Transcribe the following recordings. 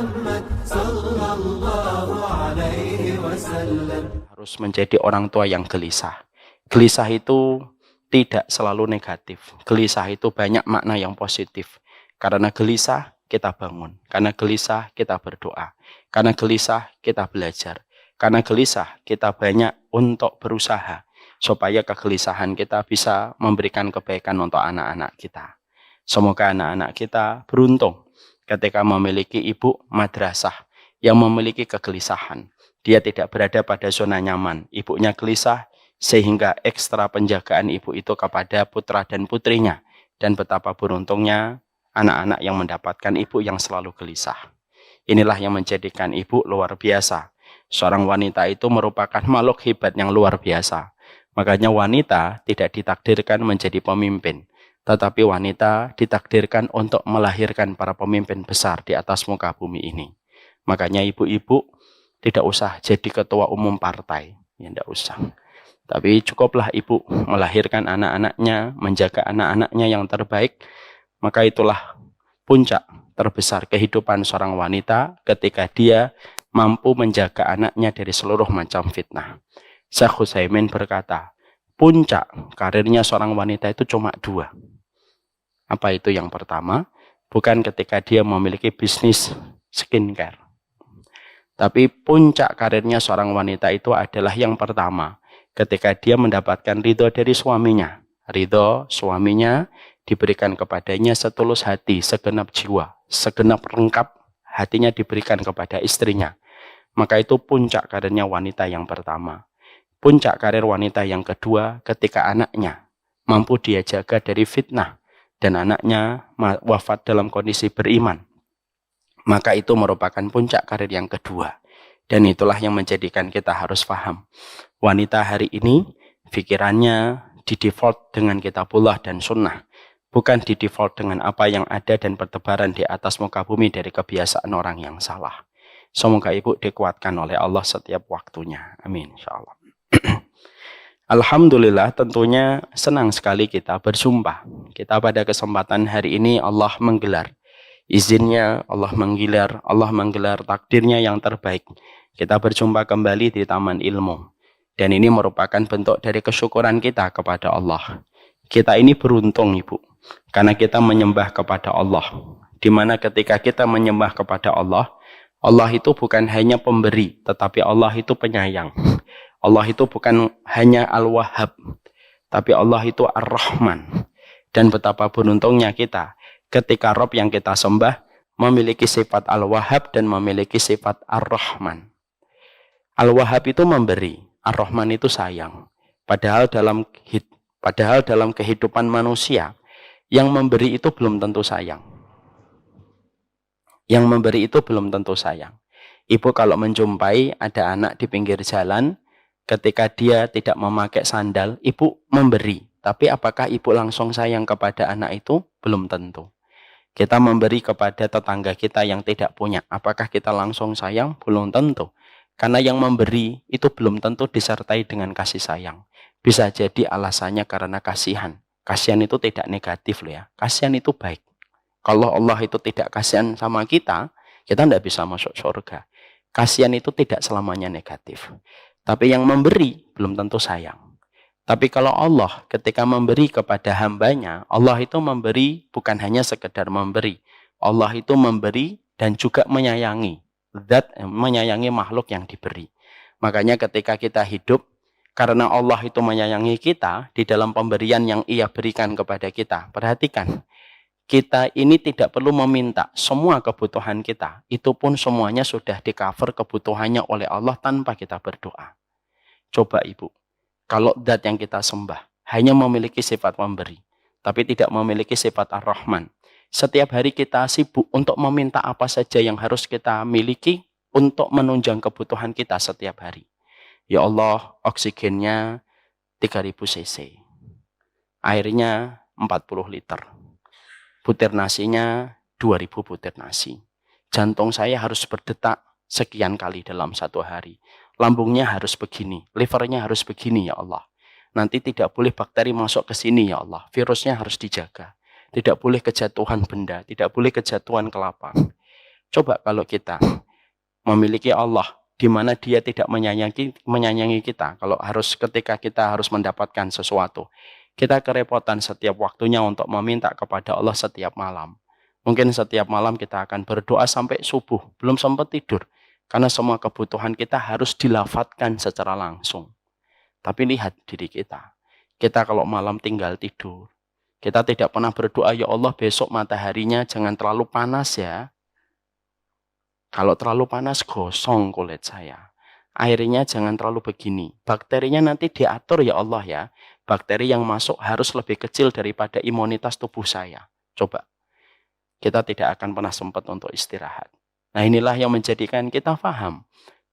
محمد صلى الله عليه وسلم. Harus menjadi orang tua yang gelisah. Gelisah itu tidak selalu negatif. Gelisah itu banyak makna yang positif. Karena gelisah kita bangun. Karena gelisah kita berdoa. Karena gelisah kita belajar. Karena gelisah kita banyak untuk berusaha. Supaya kegelisahan kita bisa memberikan kebaikan untuk anak-anak kita. Semoga anak-anak kita beruntung ketika memiliki ibu madrasah yang memiliki kegelisahan. Dia tidak berada pada zona nyaman. Ibunya gelisah sehingga ekstra penjagaan ibu itu kepada putra dan putrinya. Dan betapa beruntungnya anak-anak yang mendapatkan ibu yang selalu gelisah. Inilah yang menjadikan ibu luar biasa. Seorang wanita itu merupakan makhluk hebat yang luar biasa. Makanya wanita tidak ditakdirkan menjadi pemimpin. Tetapi wanita ditakdirkan untuk melahirkan para pemimpin besar di atas muka bumi ini. Makanya ibu-ibu tidak usah jadi ketua umum partai. Ya, tidak usah. Tapi cukuplah ibu melahirkan anak-anaknya, menjaga anak-anaknya yang terbaik. Maka itulah puncak terbesar kehidupan seorang wanita ketika dia mampu menjaga anaknya dari seluruh macam fitnah. Syekh Utsaimin berkata, puncak karirnya seorang wanita itu cuma dua. Apa itu yang pertama? Bukan ketika dia memiliki bisnis skincare. Tapi puncak karirnya seorang wanita itu adalah yang pertama. Ketika dia mendapatkan ridho dari suaminya. Ridho suaminya diberikan kepadanya setulus hati, segenap jiwa, segenap lengkap hatinya diberikan kepada istrinya. Maka itu puncak karirnya wanita yang pertama. Puncak karir wanita yang kedua ketika anaknya mampu dia jaga dari fitnah dan anaknya wafat dalam kondisi beriman. Maka itu merupakan puncak karir yang kedua. Dan itulah yang menjadikan kita harus paham. Wanita hari ini pikirannya di-default dengan kitabullah dan sunnah. Bukan di-default dengan apa yang ada dan bertebaran di atas muka bumi dari kebiasaan orang yang salah. Semoga ibu dikuatkan oleh Allah setiap waktunya. Amin insyaallah. Alhamdulillah tentunya senang sekali kita bersumpah. Kita pada kesempatan hari ini Allah menggelar. Izinnya Allah menggelar takdirnya yang terbaik. Kita berjumpa kembali di Taman Ilmu. Dan ini merupakan bentuk dari kesyukuran kita kepada Allah. Kita ini beruntung ibu. Karena kita menyembah kepada Allah. Dimana ketika kita menyembah kepada Allah, Allah itu bukan hanya pemberi, tetapi Allah itu penyayang. Allah itu bukan hanya Al-Wahhab, tapi Allah itu Ar-Rahman. Dan betapa beruntungnya kita ketika Rabb yang kita sembah memiliki sifat Al-Wahhab dan memiliki sifat Ar-Rahman. Al-Wahhab itu memberi, Ar-Rahman itu sayang. Padahal dalam kehidupan manusia, yang memberi itu belum tentu sayang. Yang memberi itu belum tentu sayang. Ibu kalau menjumpai ada anak di pinggir jalan, ketika dia tidak memakai sandal, ibu memberi. Tapi apakah ibu langsung sayang kepada anak itu? Belum tentu. Kita memberi kepada tetangga kita yang tidak punya. Apakah kita langsung sayang? Belum tentu. Karena yang memberi itu belum tentu disertai dengan kasih sayang. Bisa jadi alasannya karena kasihan. Kasihan itu tidak negatif loh ya. Kasihan itu baik. Kalau Allah itu tidak kasihan sama kita tidak bisa masuk surga. Kasihan itu tidak selamanya negatif. Tapi yang memberi belum tentu sayang. Tapi kalau Allah ketika memberi kepada hambanya, Allah itu memberi bukan hanya sekedar memberi. Allah itu memberi dan juga menyayangi. Menyayangi makhluk yang diberi. Makanya ketika kita hidup, karena Allah itu menyayangi kita di dalam pemberian yang Ia berikan kepada kita. Perhatikan, kita ini tidak perlu meminta semua kebutuhan kita. Itu pun semuanya sudah di-cover kebutuhannya oleh Allah tanpa kita berdoa. Coba ibu, kalau zat yang kita sembah hanya memiliki sifat memberi, tapi tidak memiliki sifat Ar-Rahman. Setiap hari kita sibuk untuk meminta apa saja yang harus kita miliki untuk menunjang kebutuhan kita setiap hari. Ya Allah, oksigennya 3000 cc. Airnya 40 liter. Butir nasinya 2000 butir nasi. Jantung saya harus berdetak sekian kali dalam satu hari. Lambungnya harus begini, livernya harus begini ya Allah. Nanti tidak boleh bakteri masuk ke sini ya Allah. Virusnya harus dijaga. Tidak boleh kejatuhan benda, tidak boleh kejatuhan kelapa. Coba kalau kita memiliki Allah, di mana Dia tidak menyayangi kita, kalau ketika kita harus mendapatkan sesuatu, kita kerepotan setiap waktunya untuk meminta kepada Allah setiap malam. Mungkin setiap malam kita akan berdoa sampai subuh, belum sempat tidur, karena semua kebutuhan kita harus dilafadzkan secara langsung. Tapi lihat diri kita. Kita kalau malam tinggal tidur, kita tidak pernah berdoa, ya Allah besok mataharinya jangan terlalu panas ya. Kalau terlalu panas gosong kulit saya. Airnya jangan terlalu begini. Bakterinya nanti diatur ya Allah ya. Bakteri yang masuk harus lebih kecil daripada imunitas tubuh saya. Coba. Kita tidak akan pernah sempat untuk istirahat. Nah inilah yang menjadikan kita paham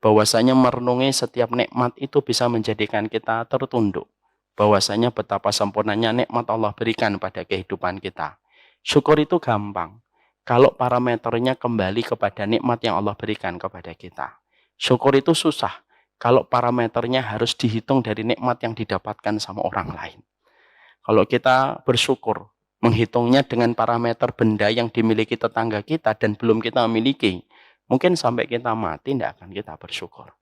bahwasanya merenungi setiap nikmat itu bisa menjadikan kita tertunduk. Bahwasanya betapa sempurnanya nikmat Allah berikan pada kehidupan kita. Syukur itu gampang. Kalau parameternya kembali kepada nikmat yang Allah berikan kepada kita. Syukur itu susah. Kalau parameternya harus dihitung dari nikmat yang didapatkan sama orang lain. Kalau kita bersyukur, menghitungnya dengan parameter benda yang dimiliki tetangga kita dan belum kita miliki, mungkin sampai kita mati tidak akan kita bersyukur.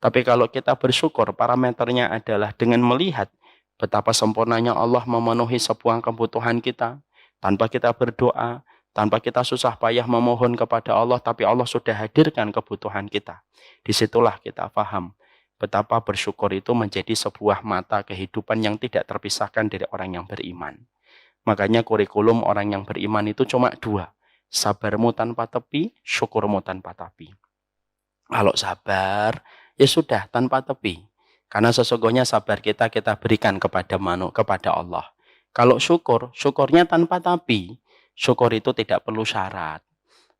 Tapi kalau kita bersyukur, parameternya adalah dengan melihat betapa sempurnanya Allah memenuhi sebuah kebutuhan kita, tanpa kita berdoa, tanpa kita susah payah memohon kepada Allah, tapi Allah sudah hadirkan kebutuhan kita. Disitulah kita paham betapa bersyukur itu menjadi sebuah mata kehidupan yang tidak terpisahkan dari orang yang beriman. Makanya kurikulum orang yang beriman itu cuma dua. Sabarmu tanpa tepi, syukurmu tanpa tepi. Kalau sabar, ya sudah tanpa tepi. Karena sesungguhnya sabar kita berikan kepada Allah. Kalau syukur, syukurnya tanpa tapi. Syukur itu tidak perlu syarat.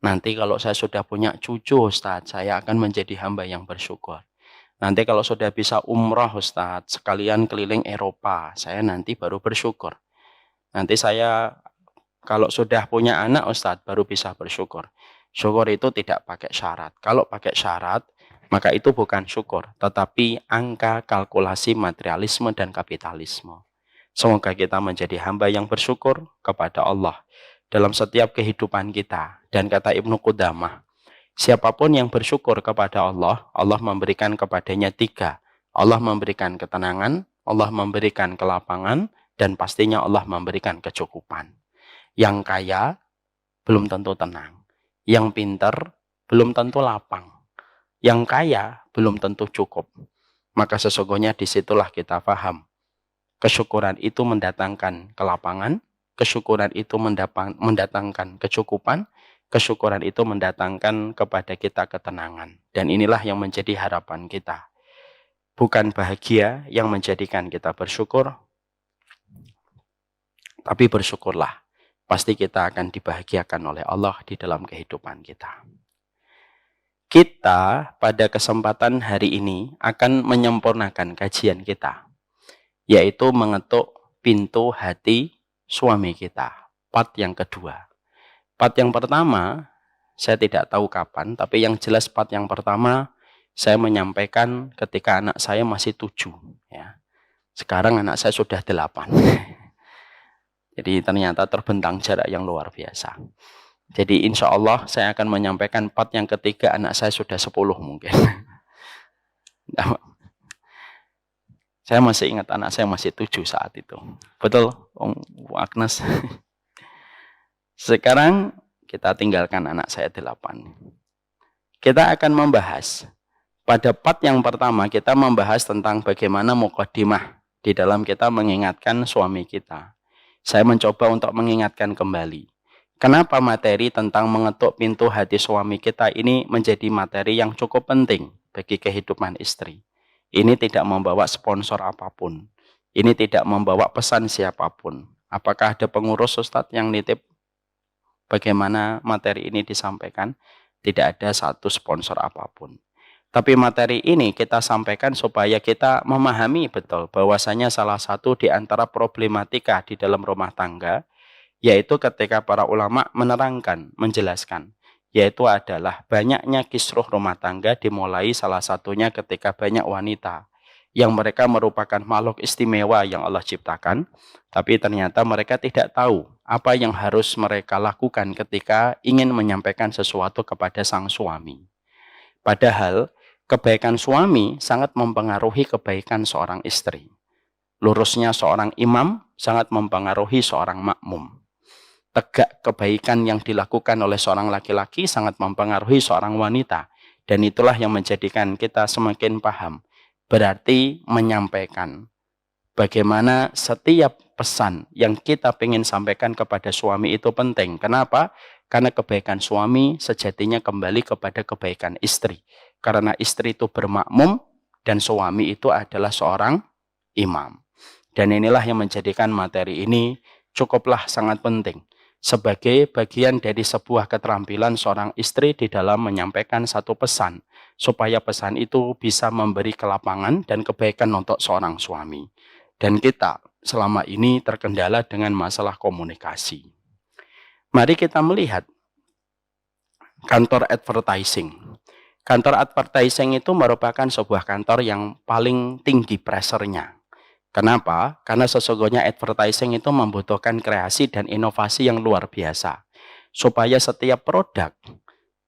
Nanti kalau saya sudah punya cucu Ustadz, saya akan menjadi hamba yang bersyukur. Nanti kalau sudah bisa umrah Ustadz, sekalian keliling Eropa, saya nanti baru bersyukur. Nanti saya kalau sudah punya anak Ustadz, baru bisa bersyukur. Syukur itu tidak pakai syarat. Kalau pakai syarat, maka itu bukan syukur, tetapi angka kalkulasi materialisme dan kapitalisme. Semoga kita menjadi hamba yang bersyukur kepada Allah dalam setiap kehidupan kita. Dan kata Ibnu Qudamah, siapapun yang bersyukur kepada Allah, Allah memberikan kepadanya 3. Allah memberikan ketenangan, Allah memberikan kelapangan, dan pastinya Allah memberikan kecukupan. Yang kaya belum tentu tenang. Yang pintar belum tentu lapang. Yang kaya belum tentu cukup. Maka sesungguhnya disitulah kita paham. Kesyukuran itu mendatangkan kelapangan, kesyukuran itu mendatangkan kecukupan, kesyukuran itu mendatangkan kepada kita ketenangan. Dan inilah yang menjadi harapan kita. Bukan bahagia yang menjadikan kita bersyukur, tapi bersyukurlah. Pasti kita akan dibahagiakan oleh Allah di dalam kehidupan kita. Kita pada kesempatan hari ini akan menyempurnakan kajian kita, yaitu mengetuk pintu hati suami kita. Part yang kedua. Part yang pertama, saya tidak tahu kapan, tapi yang jelas part yang pertama, saya menyampaikan ketika anak saya masih 7. Ya. Sekarang anak saya sudah 8. Jadi ternyata terbentang jarak yang luar biasa. Jadi insya Allah saya akan menyampaikan part yang ketiga, anak saya sudah 10 mungkin. Nah, saya masih ingat anak saya masih 7 saat itu. Betul, Om Agnes. Sekarang kita tinggalkan anak saya 8. Kita akan membahas. Pada part yang pertama kita membahas tentang bagaimana muqaddimah di dalam kita mengingatkan suami kita. Saya mencoba untuk mengingatkan kembali. Kenapa materi tentang mengetuk pintu hati suami kita ini menjadi materi yang cukup penting bagi kehidupan istri. Ini tidak membawa sponsor apapun. Ini tidak membawa pesan siapapun. Apakah ada pengurus Ustadz yang nitip bagaimana materi ini disampaikan? Tidak ada satu sponsor apapun. Tapi materi ini kita sampaikan supaya kita memahami betul bahwasanya salah satu di antara problematika di dalam rumah tangga, yaitu ketika para ulama menerangkan, menjelaskan, yaitu adalah banyaknya kisruh rumah tangga dimulai salah satunya ketika banyak wanita yang mereka merupakan makhluk istimewa yang Allah ciptakan, tapi ternyata mereka tidak tahu apa yang harus mereka lakukan ketika ingin menyampaikan sesuatu kepada sang suami. Padahal kebaikan suami sangat mempengaruhi kebaikan seorang istri. Lurusnya seorang imam sangat mempengaruhi seorang makmum. Tegak kebaikan yang dilakukan oleh seorang laki-laki sangat mempengaruhi seorang wanita. Dan itulah yang menjadikan kita semakin paham. Berarti menyampaikan bagaimana setiap pesan yang kita ingin sampaikan kepada suami itu penting. Kenapa? Karena kebaikan suami sejatinya kembali kepada kebaikan istri. Karena istri itu bermakmum dan suami itu adalah seorang imam. Dan inilah yang menjadikan materi ini cukuplah sangat penting. Sebagai bagian dari sebuah keterampilan seorang istri di dalam menyampaikan satu pesan, supaya pesan itu bisa memberi kelapangan dan kebaikan untuk seorang suami. Dan kita selama ini terkendala dengan masalah komunikasi. Mari kita melihat kantor advertising. Kantor advertising itu merupakan sebuah kantor yang paling tinggi pressure-nya. Kenapa? Karena sesungguhnya advertising itu membutuhkan kreasi dan inovasi yang luar biasa. Supaya setiap produk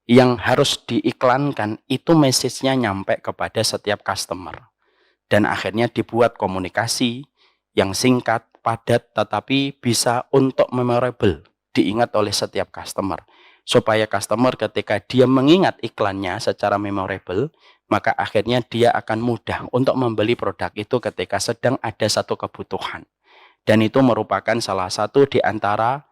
yang harus diiklankan itu message-nya nyampe kepada setiap customer. Dan akhirnya dibuat komunikasi yang singkat, padat, tetapi bisa untuk memorable, diingat oleh setiap customer. Supaya customer ketika dia mengingat iklannya secara memorable, maka akhirnya dia akan mudah untuk membeli produk itu ketika sedang ada satu kebutuhan. Dan itu merupakan salah satu di antara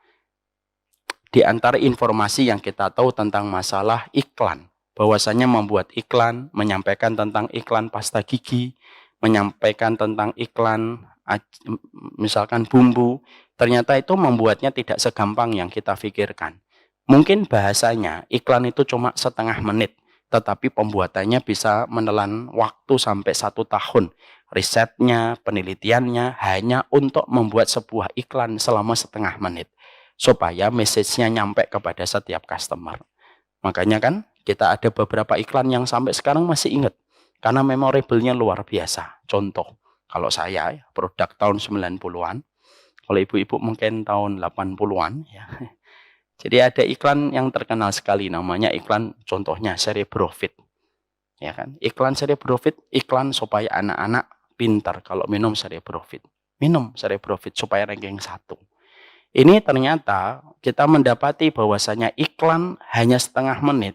informasi yang kita tahu tentang masalah iklan. Bahwasanya membuat iklan, menyampaikan tentang iklan pasta gigi, menyampaikan tentang iklan misalkan bumbu, ternyata itu membuatnya tidak segampang yang kita pikirkan. Mungkin bahasanya iklan itu cuma setengah menit, tetapi pembuatannya bisa menelan waktu sampai 1 tahun. Risetnya, penelitiannya hanya untuk membuat sebuah iklan selama setengah menit. Supaya message-nya nyampe kepada setiap customer. Makanya kan kita ada beberapa iklan yang sampai sekarang masih ingat. Karena memorable-nya luar biasa. Contoh, kalau saya produk tahun 90-an, kalau ibu-ibu mungkin tahun 80-an ya. Jadi ada iklan yang terkenal sekali namanya iklan contohnya Cerebrofit. Ya kan? Iklan Cerebrofit, iklan supaya anak-anak pintar kalau minum Cerebrofit. Minum Cerebrofit supaya ranking 1. Ini ternyata kita mendapati bahwasanya iklan hanya setengah menit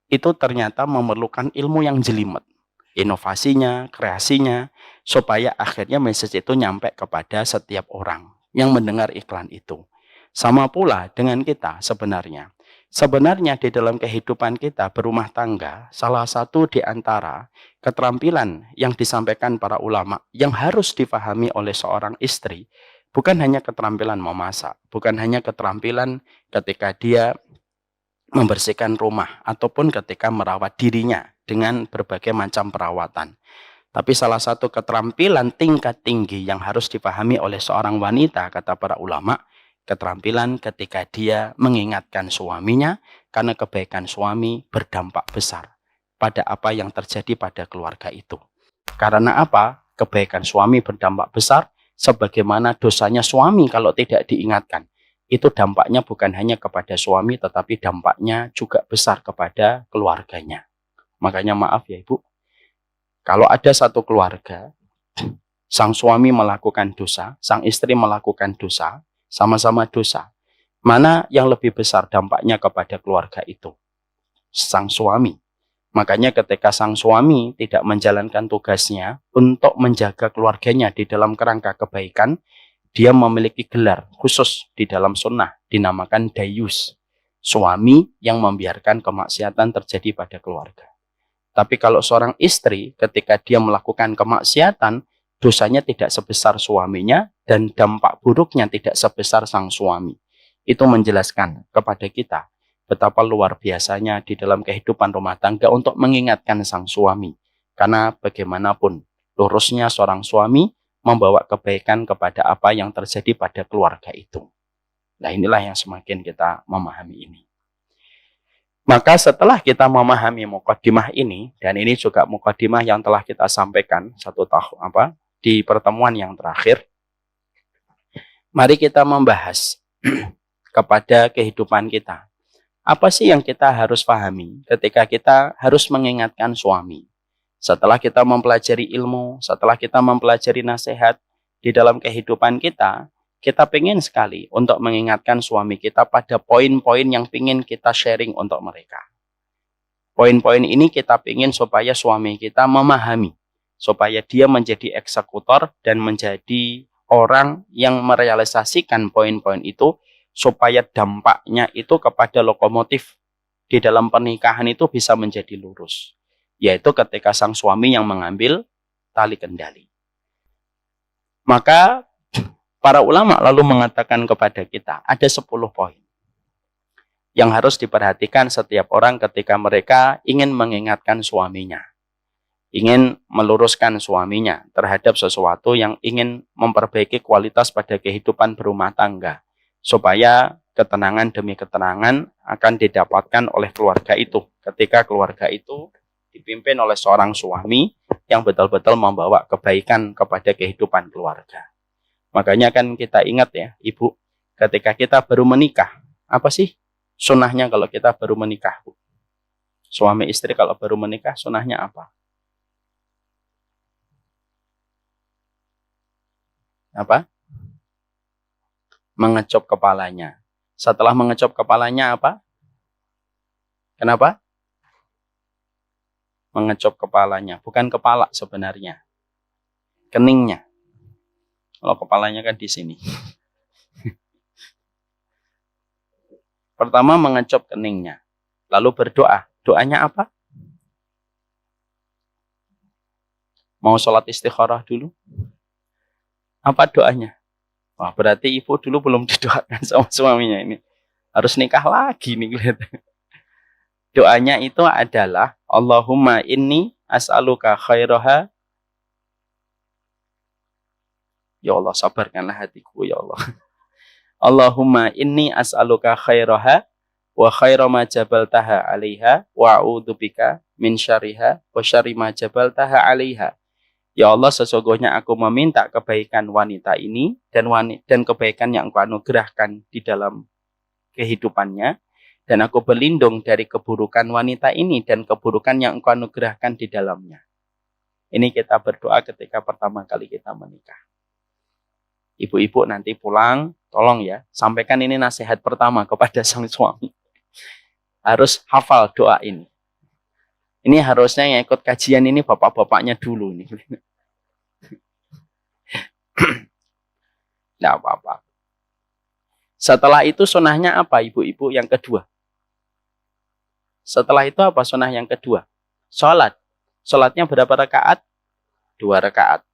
itu ternyata memerlukan ilmu yang jelimet. Inovasinya, kreasinya, supaya akhirnya message itu nyampe kepada setiap orang yang mendengar iklan itu. Sama pula dengan kita sebenarnya. Sebenarnya di dalam kehidupan kita berumah tangga, salah satu di antara keterampilan yang disampaikan para ulama yang harus difahami oleh seorang istri, bukan hanya keterampilan memasak, bukan hanya keterampilan ketika dia membersihkan rumah, ataupun ketika merawat dirinya dengan berbagai macam perawatan. Tapi salah satu keterampilan tingkat tinggi yang harus dipahami oleh seorang wanita, kata para ulama, keterampilan ketika dia mengingatkan suaminya, karena kebaikan suami berdampak besar pada apa yang terjadi pada keluarga itu. Karena apa? Kebaikan suami berdampak besar, sebagaimana dosanya suami kalau tidak diingatkan. Itu dampaknya bukan hanya kepada suami, tetapi dampaknya juga besar kepada keluarganya. Makanya maaf ya Ibu, kalau ada satu keluarga, sang suami melakukan dosa, sang istri melakukan dosa, sama-sama dosa. Mana yang lebih besar dampaknya kepada keluarga itu? Sang suami. Makanya ketika sang suami tidak menjalankan tugasnya untuk menjaga keluarganya di dalam kerangka kebaikan, dia memiliki gelar khusus di dalam sunnah, dinamakan dayus. Suami yang membiarkan kemaksiatan terjadi pada keluarga. Tapi kalau seorang istri ketika dia melakukan kemaksiatan, dosanya tidak sebesar suaminya dan dampak buruknya tidak sebesar sang suami. Itu menjelaskan kepada kita betapa luar biasanya di dalam kehidupan rumah tangga untuk mengingatkan sang suami. Karena bagaimanapun lurusnya seorang suami membawa kebaikan kepada apa yang terjadi pada keluarga itu. Nah inilah yang semakin kita memahami ini. Maka setelah kita memahami mukadimah ini, dan ini juga mukadimah yang telah kita sampaikan di pertemuan yang terakhir, mari kita membahas kepada kehidupan kita. Apa sih yang kita harus pahami ketika kita harus mengingatkan suami? Setelah kita mempelajari ilmu, setelah kita mempelajari nasihat di dalam kehidupan kita pengen sekali untuk mengingatkan suami kita pada poin-poin yang ingin kita sharing untuk mereka. Poin-poin ini kita ingin supaya suami kita memahami, supaya dia menjadi eksekutor dan menjadi orang yang merealisasikan poin-poin itu, supaya dampaknya itu kepada lokomotif di dalam pernikahan itu bisa menjadi lurus. Yaitu ketika sang suami yang mengambil tali kendali. Maka para ulama lalu mengatakan kepada kita, ada 10 poin yang harus diperhatikan setiap orang ketika mereka ingin mengingatkan suaminya, ingin meluruskan suaminya terhadap sesuatu yang ingin memperbaiki kualitas pada kehidupan berumah tangga, supaya ketenangan demi ketenangan akan didapatkan oleh keluarga itu, ketika keluarga itu dipimpin oleh seorang suami yang betul-betul membawa kebaikan kepada kehidupan keluarga. Makanya kan kita ingat ya, Ibu, ketika kita baru menikah, apa sih sunahnya kalau kita baru menikah, Bu? Suami istri kalau baru menikah, sunahnya apa? Apa? Mengecup kepalanya. Setelah mengecup kepalanya apa? Kenapa? Mengecup kepalanya. Bukan kepala sebenarnya. Keningnya. Kalau kepalanya kan di sini. Pertama mengecup keningnya. Lalu berdoa. Doanya apa? Mau sholat istikharah dulu? Apa doanya? Wah, berarti ibu dulu belum didoakan sama suaminya ini. Harus nikah lagi nih. Doanya itu adalah Allahumma inni as'aluka khairaha. Ya Allah, sabarkanlah hatiku ya Allah. Allahumma inni as'aluka khairaha wa khaira ma jabaltaha 'alaiha wa a'udzubika min syarriha wa syarri ma jabaltaha 'alaiha. Ya Allah, sesungguhnya aku meminta kebaikan wanita ini dan kebaikan yang Engkau anugerahkan di dalam kehidupannya, dan aku berlindung dari keburukan wanita ini dan keburukan yang Engkau anugerahkan di dalamnya. Ini kita berdoa ketika pertama kali kita menikah. Ibu-ibu nanti pulang, tolong ya, sampaikan ini nasihat pertama kepada sang suami. Harus hafal doa ini. Ini harusnya yang ikut kajian ini bapak-bapaknya dulu nih. Tidak apa-apa. Setelah itu sunahnya apa, ibu-ibu? Yang kedua. Setelah itu apa sunah yang kedua? Sholat. Sholatnya berapa rakaat? 2 rakaat.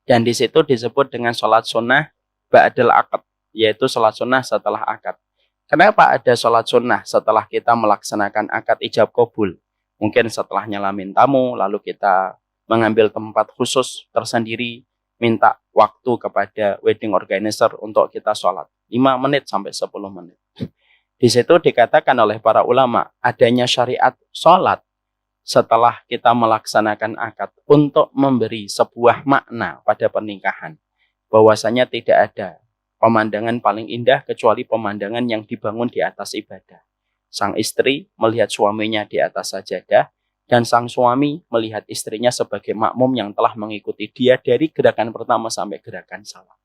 Dan di situ disebut dengan sholat sunnah ba'dal akad, yaitu sholat sunnah setelah akad. Kenapa ada sholat sunnah setelah kita melaksanakan akad ijab kabul? Mungkin setelah nyelamin tamu, lalu kita mengambil tempat khusus tersendiri, minta waktu kepada wedding organizer untuk kita sholat. 5 menit sampai 10 menit. Di situ dikatakan oleh para ulama, adanya syariat sholat setelah kita melaksanakan akad untuk memberi sebuah makna pada pernikahan. Bahwasanya tidak ada pemandangan paling indah kecuali pemandangan yang dibangun di atas ibadah. Sang istri melihat suaminya di atas sajadah, dan sang suami melihat istrinya sebagai makmum yang telah mengikuti dia dari gerakan pertama sampai gerakan salam.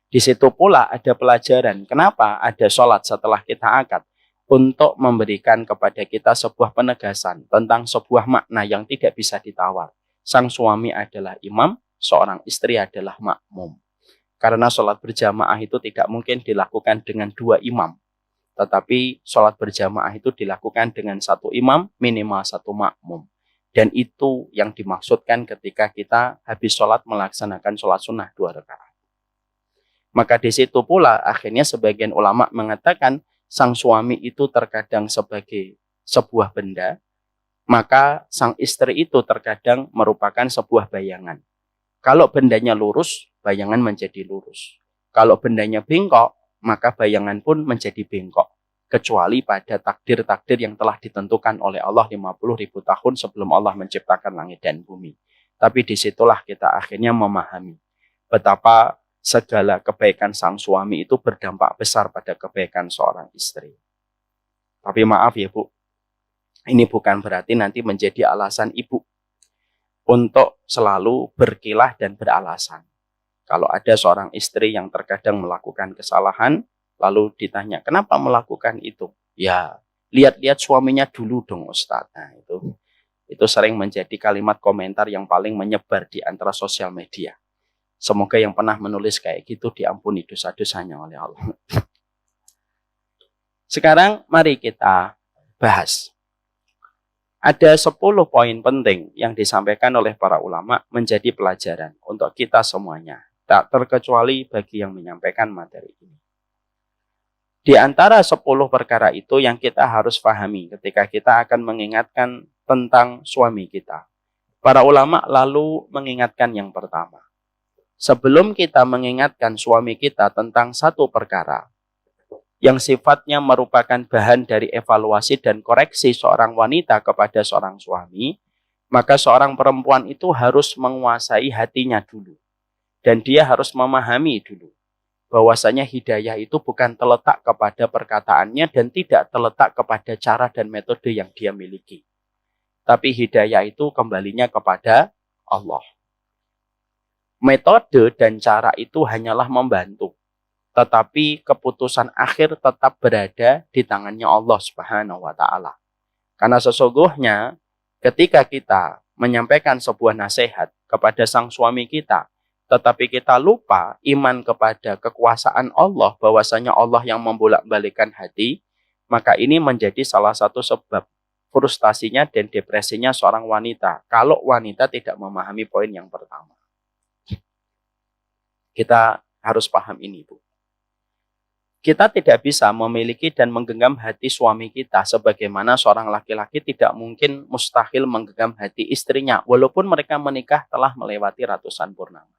Di situ pula ada pelajaran kenapa ada sholat setelah kita akad, untuk memberikan kepada kita sebuah penegasan tentang sebuah makna yang tidak bisa ditawar. Sang suami adalah imam, seorang istri adalah makmum. Karena sholat berjamaah itu tidak mungkin dilakukan dengan 2 imam. Tetapi sholat berjamaah itu dilakukan dengan 1 imam, minimal 1 makmum. Dan itu yang dimaksudkan ketika kita habis sholat melaksanakan sholat sunnah 2 rakaat. Maka di situ pula akhirnya sebagian ulama mengatakan sang suami itu terkadang sebagai sebuah benda, maka sang istri itu terkadang merupakan sebuah bayangan. Kalau bendanya lurus, bayangan menjadi lurus. Kalau bendanya bengkok, maka bayangan pun menjadi bengkok. kecuali pada takdir-takdir yang telah ditentukan oleh Allah 50.000 tahun sebelum Allah menciptakan langit dan bumi. Tapi disitulah kita akhirnya memahami betapa segala kebaikan sang suami itu berdampak besar pada kebaikan seorang istri. Tapi maaf ya Bu, ini bukan berarti nanti menjadi alasan ibu untuk selalu berkilah dan beralasan. Kalau ada seorang istri yang terkadang melakukan kesalahan, lalu ditanya, kenapa melakukan itu? Ya, lihat-lihat suaminya dulu dong Ustadz. Nah, itu sering menjadi kalimat komentar yang paling menyebar di antara sosial media. Semoga yang pernah menulis kayak gitu diampuni dosa-dosanya oleh Allah. Sekarang mari kita bahas. Ada 10 poin penting yang disampaikan oleh para ulama menjadi pelajaran untuk kita semuanya. Tak terkecuali bagi yang menyampaikan materi ini. Di antara 10 perkara itu yang kita harus pahami ketika kita akan mengingatkan tentang suami kita. Para ulama lalu mengingatkan yang pertama. Sebelum kita mengingatkan suami kita tentang satu perkara yang sifatnya merupakan bahan dari evaluasi dan koreksi seorang wanita kepada seorang suami, maka seorang perempuan itu harus menguasai hatinya dulu. Dan dia harus memahami dulu bahwasanya hidayah itu bukan terletak kepada perkataannya dan tidak terletak kepada cara dan metode yang dia miliki. Tapi hidayah itu kembalinya kepada Allah. Metode dan cara itu hanyalah membantu. Tetapi keputusan akhir tetap berada di tangannya Allah Subhanahu wa Ta'ala. Karena sesungguhnya ketika kita menyampaikan sebuah nasihat kepada sang suami kita, tetapi kita lupa iman kepada kekuasaan Allah, bahwasanya Allah yang membolak-balikkan hati, maka ini menjadi salah satu sebab frustasinya dan depresinya seorang wanita. Kalau wanita tidak memahami poin yang pertama. Kita harus paham ini, Bu. Kita tidak bisa memiliki dan menggenggam hati suami kita sebagaimana seorang laki-laki tidak mungkin mustahil menggenggam hati istrinya, walaupun mereka menikah telah melewati ratusan purnama.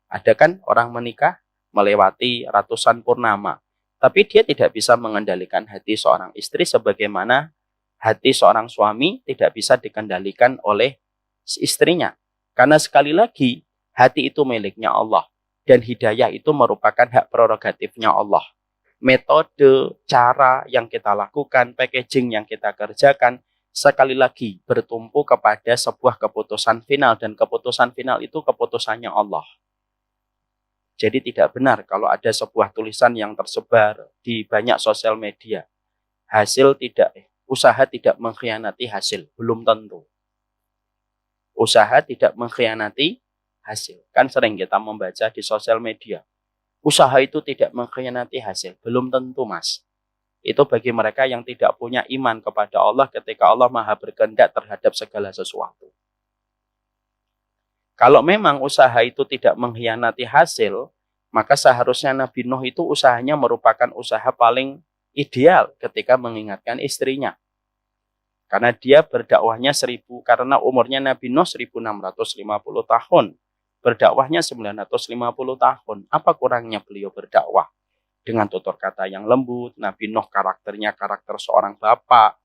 Ada kan orang menikah melewati ratusan purnama, tapi dia tidak bisa mengendalikan hati seorang istri sebagaimana hati seorang suami tidak bisa dikendalikan oleh istrinya. Karena sekali lagi, hati itu miliknya Allah. Dan hidayah itu merupakan hak prerogatifnya Allah. Metode, cara yang kita lakukan, packaging yang kita kerjakan, sekali lagi bertumpu kepada sebuah keputusan final. Dan keputusan final itu keputusannya Allah. Jadi tidak benar kalau ada sebuah tulisan yang tersebar di banyak sosial media. Usaha tidak mengkhianati hasil. Belum tentu. Usaha tidak mengkhianati hasil. Kan sering kita membaca di sosial media. Usaha itu tidak mengkhianati hasil. Belum tentu, Mas. Itu bagi mereka yang tidak punya iman kepada Allah ketika Allah Maha berkehendak terhadap segala sesuatu. Kalau memang usaha itu tidak mengkhianati hasil, maka seharusnya Nabi Nuh itu usahanya merupakan usaha paling ideal ketika mengingatkan istrinya. Karena dia berdakwahnya karena umurnya Nabi Nuh 1650 tahun. Berdakwahnya 950 tahun. Apa kurangnya beliau berdakwah? Dengan tutur kata yang lembut, Nabi Nuh karakternya karakter seorang bapak.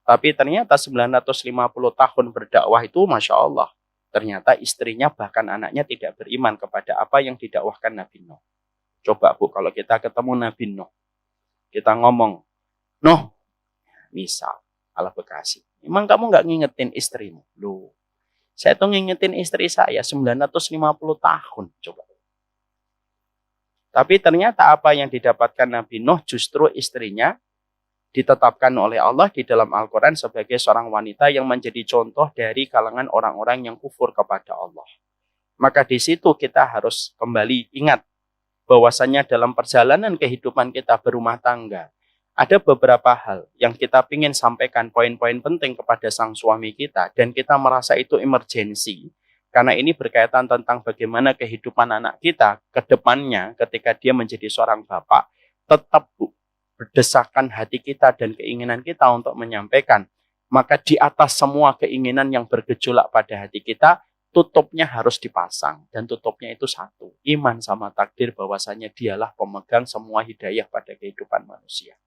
Tapi ternyata 950 tahun berdakwah itu Masya Allah. Ternyata istrinya bahkan anaknya tidak beriman kepada apa yang didakwahkan Nabi Nuh. Coba Bu, kalau kita ketemu Nabi Nuh, kita ngomong, Nuh, misal, ala Bekasi, emang kamu nggak ngingetin istrimu? Loh, saya tuh ngingetin istri saya 950 tahun, coba. Tapi ternyata apa yang didapatkan Nabi Nuh justru istrinya ditetapkan oleh Allah di dalam Al-Quran sebagai seorang wanita yang menjadi contoh dari kalangan orang-orang yang kufur kepada Allah. Maka di situ kita harus kembali ingat bahwasannya dalam perjalanan kehidupan kita berumah tangga, ada beberapa hal yang kita ingin sampaikan poin-poin penting kepada sang suami kita dan kita merasa itu emergensi. Karena ini berkaitan tentang bagaimana kehidupan anak kita ke depannya ketika dia menjadi seorang bapak, tetap berdesakan hati kita dan keinginan kita untuk menyampaikan. Maka di atas semua keinginan yang bergejolak pada hati kita, tutupnya harus dipasang. Dan tutupnya itu satu, iman sama takdir bahwasanya dialah pemegang semua hidayah pada kehidupan manusia.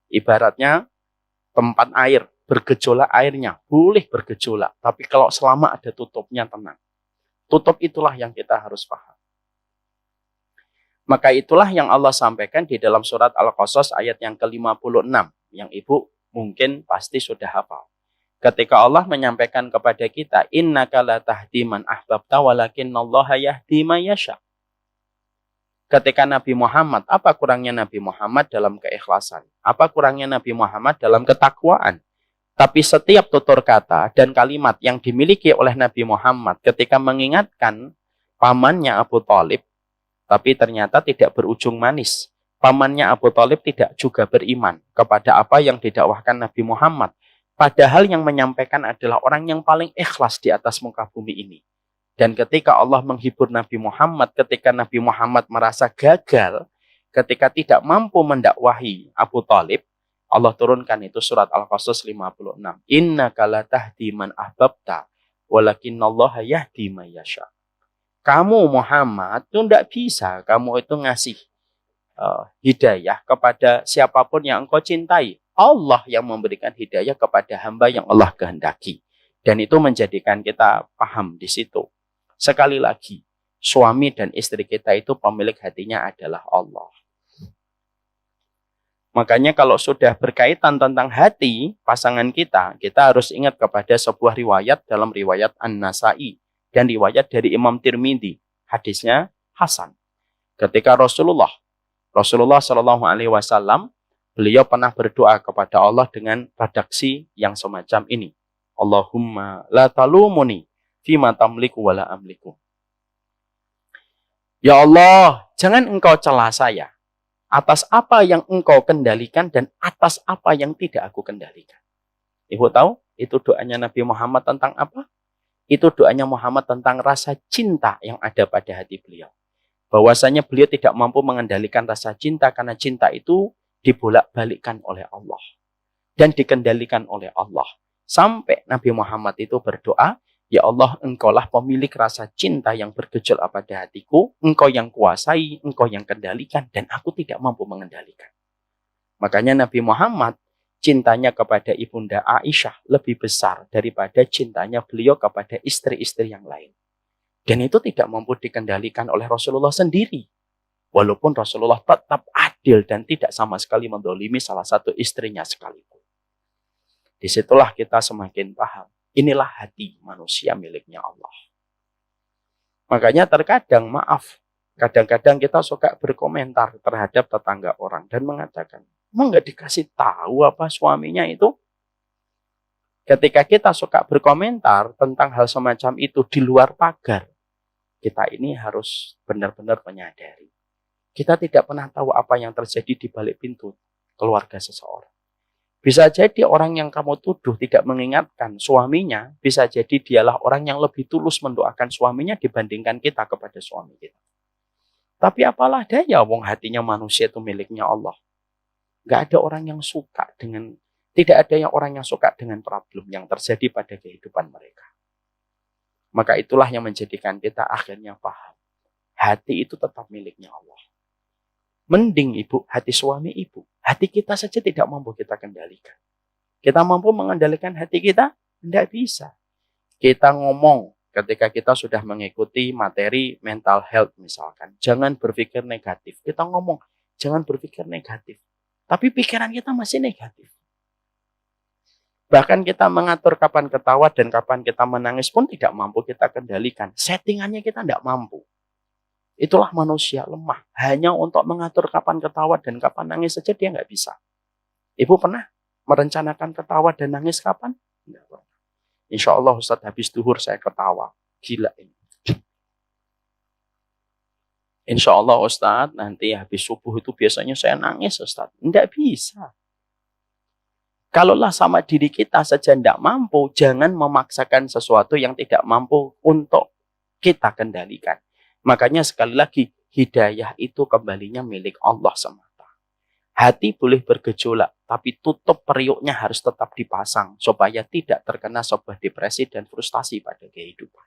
Ibaratnya tempat air, bergejolak airnya, boleh bergejolak. Tapi kalau selama ada tutupnya tenang. Tutup itulah yang kita harus paham. Maka itulah yang Allah sampaikan di dalam surat Al-Qasas ayat yang ke-56. Yang ibu mungkin pasti sudah hafal. Ketika Allah menyampaikan kepada kita, innaka la tahdi man ahbabta walakinnallaha yahdi man yasha. Ketika Nabi Muhammad, apa kurangnya Nabi Muhammad dalam keikhlasan? Apa kurangnya Nabi Muhammad dalam ketakwaan? Tapi setiap tutur kata dan kalimat yang dimiliki oleh Nabi Muhammad ketika mengingatkan pamannya Abu Thalib, tapi ternyata tidak berujung manis. Pamannya Abu Thalib tidak juga beriman kepada apa yang didakwahkan Nabi Muhammad. Padahal yang menyampaikan adalah orang yang paling ikhlas di atas muka bumi ini. Dan ketika Allah menghibur Nabi Muhammad, ketika Nabi Muhammad merasa gagal, ketika tidak mampu mendakwahi Abu Thalib, Allah turunkan itu surat Al-Qasas 56. Innaka la tahdi man ahbabta, walakinnallaha yahdi man yasha. Kamu Muhammad itu tidak bisa, kamu itu ngasih hidayah kepada siapapun yang engkau cintai. Allah yang memberikan hidayah kepada hamba yang Allah kehendaki. Dan itu menjadikan kita paham di situ. Sekali lagi, suami dan istri kita itu pemilik hatinya adalah Allah. Makanya kalau sudah berkaitan tentang hati pasangan kita harus ingat kepada sebuah riwayat dalam riwayat An-Nasai dan riwayat dari Imam Tirmidzi. Hadisnya Hasan. Ketika Rasulullah Shallallahu Alaihi Wasallam, beliau pernah berdoa kepada Allah dengan redaksi yang semacam ini. Allahumma la talumuni fima tamliku wala amliku. Ya Allah, jangan engkau celah saya atas apa yang engkau kendalikan dan atas apa yang tidak aku kendalikan. Ibu tahu itu doanya Nabi Muhammad tentang apa? Itu doanya Muhammad tentang rasa cinta yang ada pada hati beliau. Bahwasanya beliau tidak mampu mengendalikan rasa cinta karena cinta itu dibolak-balikkan oleh Allah dan dikendalikan oleh Allah. Sampai Nabi Muhammad itu berdoa, ya Allah, engkaulah pemilik rasa cinta yang bergejolak pada hatiku, engkau yang kuasai, engkau yang kendalikan, dan aku tidak mampu mengendalikan. Makanya Nabi Muhammad cintanya kepada Ibunda Aisyah lebih besar daripada cintanya beliau kepada istri-istri yang lain. Dan itu tidak mampu dikendalikan oleh Rasulullah sendiri. Walaupun Rasulullah tetap adil dan tidak sama sekali mendolimi salah satu istrinya sekalipun. Disitulah kita semakin paham. Inilah hati manusia miliknya Allah. Makanya terkadang, kadang-kadang kita suka berkomentar terhadap tetangga orang dan mengatakan, emang nggak dikasih tahu apa suaminya itu? Ketika kita suka berkomentar tentang hal semacam itu di luar pagar, kita ini harus benar-benar menyadari. Kita tidak pernah tahu apa yang terjadi di balik pintu keluarga seseorang. Bisa jadi orang yang kamu tuduh tidak mengingatkan suaminya, bisa jadi dialah orang yang lebih tulus mendoakan suaminya dibandingkan kita kepada suami kita. Tapi apalah daya, wong hatinya manusia itu miliknya Allah. Gak ada orang yang suka dengan, tidak ada orang yang suka dengan problem yang terjadi pada kehidupan mereka. Maka itulah yang menjadikan kita akhirnya paham. Hati itu tetap miliknya Allah. Mending ibu, hati suami ibu. Hati kita saja tidak mampu kita kendalikan. Kita mampu mengendalikan hati kita? Tidak bisa. Kita ngomong ketika kita sudah mengikuti materi mental health misalkan. Jangan berpikir negatif. Kita ngomong, jangan berpikir negatif. Tapi pikiran kita masih negatif. Bahkan kita mengatur kapan ketawa dan kapan kita menangis pun tidak mampu kita kendalikan. Settingannya kita tidak mampu. Itulah manusia lemah. Hanya untuk mengatur kapan ketawa dan kapan nangis saja dia nggak bisa. Ibu pernah merencanakan ketawa dan nangis kapan? Tidak pernah. Insya Allah Ustadz habis duhur saya ketawa. Gila ini. Insya Allah Ustadz nanti habis subuh itu biasanya saya nangis Ustadz. Tidak bisa. Kalaulah sama diri kita saja tidak mampu, jangan memaksakan sesuatu yang tidak mampu untuk kita kendalikan. Makanya sekali lagi, hidayah itu kembalinya milik Allah semata. Hati boleh bergejolak, tapi tutup periuknya harus tetap dipasang, supaya tidak terkena sebuah depresi dan frustasi pada kehidupan.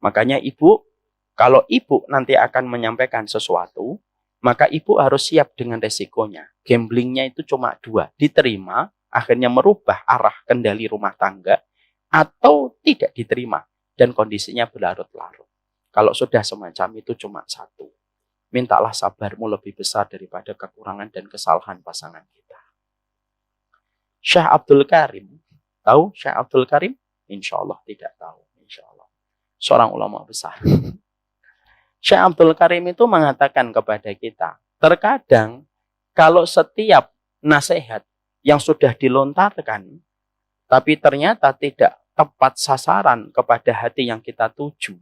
Makanya ibu, kalau ibu nanti akan menyampaikan sesuatu, maka ibu harus siap dengan resikonya. gamblingnya itu cuma 2, diterima, akhirnya merubah arah kendali rumah tangga, atau tidak diterima, dan kondisinya berlarut-larut. Kalau sudah semacam itu cuma 1. Mintalah sabarmu lebih besar daripada kekurangan dan kesalahan pasangan kita. Syekh Abdul Karim, tahu Syekh Abdul Karim? Insya Allah tidak tahu. Insya Allah. Seorang ulama besar. Syekh Abdul Karim itu mengatakan kepada kita, terkadang kalau setiap nasihat yang sudah dilontarkan, tapi ternyata tidak tepat sasaran kepada hati yang kita tuju,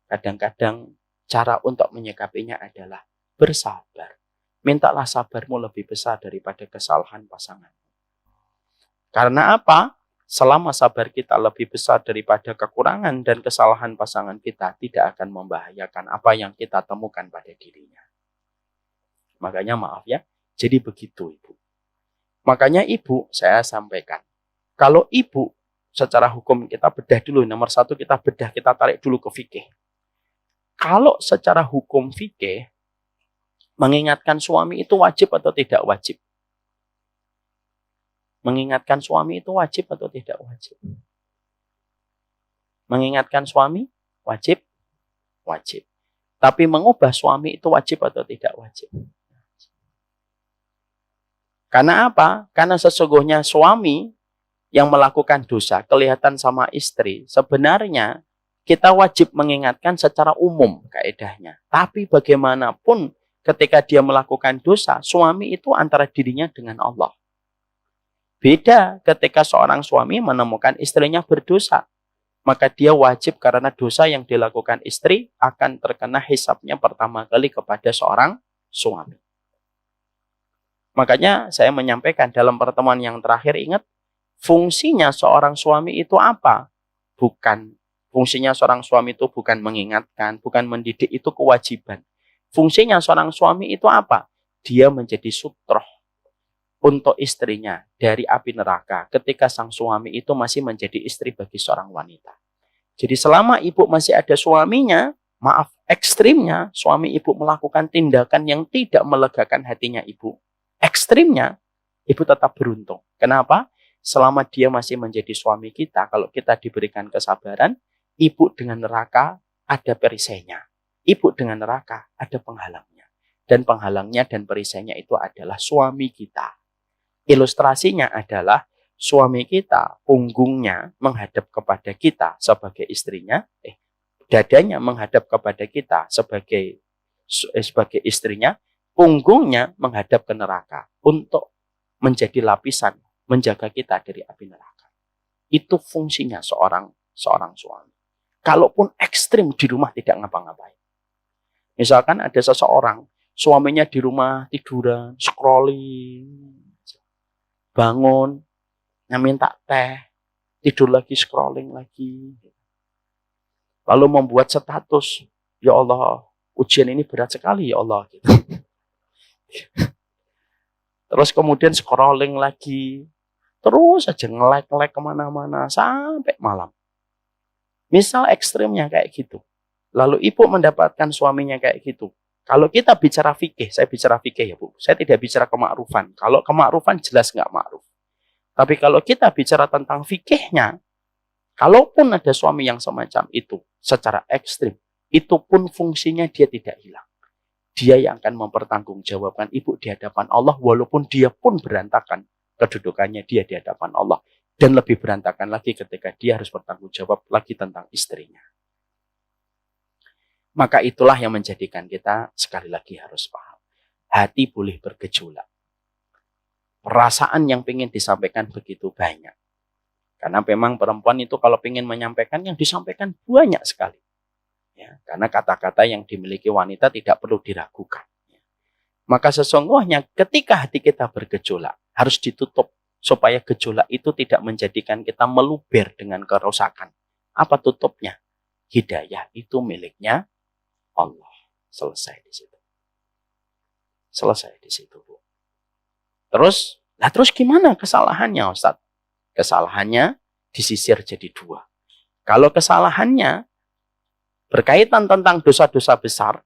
kadang-kadang cara untuk menyikapinya adalah bersabar. Mintalah sabarmu lebih besar daripada kesalahan pasangan. Karena apa? Selama sabar kita lebih besar daripada kekurangan dan kesalahan pasangan kita, tidak akan membahayakan apa yang kita temukan pada dirinya. Makanya maaf ya, jadi begitu Ibu. Makanya Ibu, saya sampaikan, kalau Ibu secara hukum kita bedah dulu, nomor 1 kita bedah, kita tarik dulu ke fikih. Kalau secara hukum fikih, mengingatkan suami itu wajib atau tidak wajib? Mengingatkan suami itu wajib atau tidak wajib? Mengingatkan suami wajib? Wajib. Tapi mengubah suami itu wajib atau tidak wajib? Karena apa? Karena sesungguhnya suami yang melakukan dosa kelihatan sama istri, sebenarnya kita wajib mengingatkan secara umum kaedahnya. Tapi bagaimanapun ketika dia melakukan dosa, suami itu antara dirinya dengan Allah. Beda ketika seorang suami menemukan istrinya berdosa. Maka dia wajib karena dosa yang dilakukan istri akan terkena hisabnya pertama kali kepada seorang suami. Makanya saya menyampaikan dalam pertemuan yang terakhir, ingat, fungsinya seorang suami itu apa? Fungsinya seorang suami itu bukan mengingatkan, bukan mendidik, itu kewajiban. Fungsinya seorang suami itu apa? Dia menjadi sutroh untuk istrinya dari api neraka ketika sang suami itu masih menjadi istri bagi seorang wanita. Jadi selama ibu masih ada suaminya, maaf, ekstrimnya suami ibu melakukan tindakan yang tidak melegakan hatinya ibu, ekstrimnya ibu tetap beruntung. Kenapa? Selama dia masih menjadi suami kita, kalau kita diberikan kesabaran, ibu dengan neraka ada perisainya. Ibu dengan neraka ada penghalangnya. Dan penghalangnya dan perisainya itu adalah suami kita. Ilustrasinya adalah suami kita, punggungnya menghadap kepada kita sebagai istrinya, dadanya menghadap kepada kita sebagai istrinya, punggungnya menghadap ke neraka untuk menjadi lapisan menjaga kita dari api neraka. Itu fungsinya seorang suami. Kalaupun ekstrim di rumah tidak ngapa-ngapain. Misalkan ada seseorang, suaminya di rumah tiduran, scrolling, bangun, minta teh, tidur lagi, scrolling lagi. Lalu membuat status, ya Allah, ujian ini berat sekali ya Allah. Gitu. Terus kemudian scrolling lagi, terus aja nge-like kemana-mana sampai malam. Misal ekstrimnya kayak gitu. Lalu ibu mendapatkan suaminya kayak gitu. Kalau kita bicara fikih, saya bicara fikih ya Bu. Saya tidak bicara kemakrufan. Kalau kemakrufan jelas nggak makruf. Tapi kalau kita bicara tentang fikihnya, kalaupun ada suami yang semacam itu secara ekstrim, itu pun fungsinya dia tidak hilang. Dia yang akan mempertanggungjawabkan ibu di hadapan Allah, walaupun dia pun berantakan kedudukannya dia di hadapan Allah. Dan lebih berantakan lagi ketika dia harus bertanggung jawab lagi tentang istrinya. Maka itulah yang menjadikan kita sekali lagi harus paham. Hati boleh bergejolak. Perasaan yang ingin disampaikan begitu banyak. Karena memang perempuan itu kalau ingin menyampaikan, yang disampaikan banyak sekali. Ya, karena kata-kata yang dimiliki wanita tidak perlu diragukan. Ya. Maka sesungguhnya ketika hati kita bergejolak, harus ditutup. Supaya gejolak itu tidak menjadikan kita meluber dengan kerusakan. Apa tutupnya? Hidayah itu miliknya Allah. Selesai di situ. Selesai di situ, Bu. Terus gimana kesalahannya, Ustaz? Kesalahannya disisir jadi 2. Kalau kesalahannya berkaitan tentang dosa-dosa besar,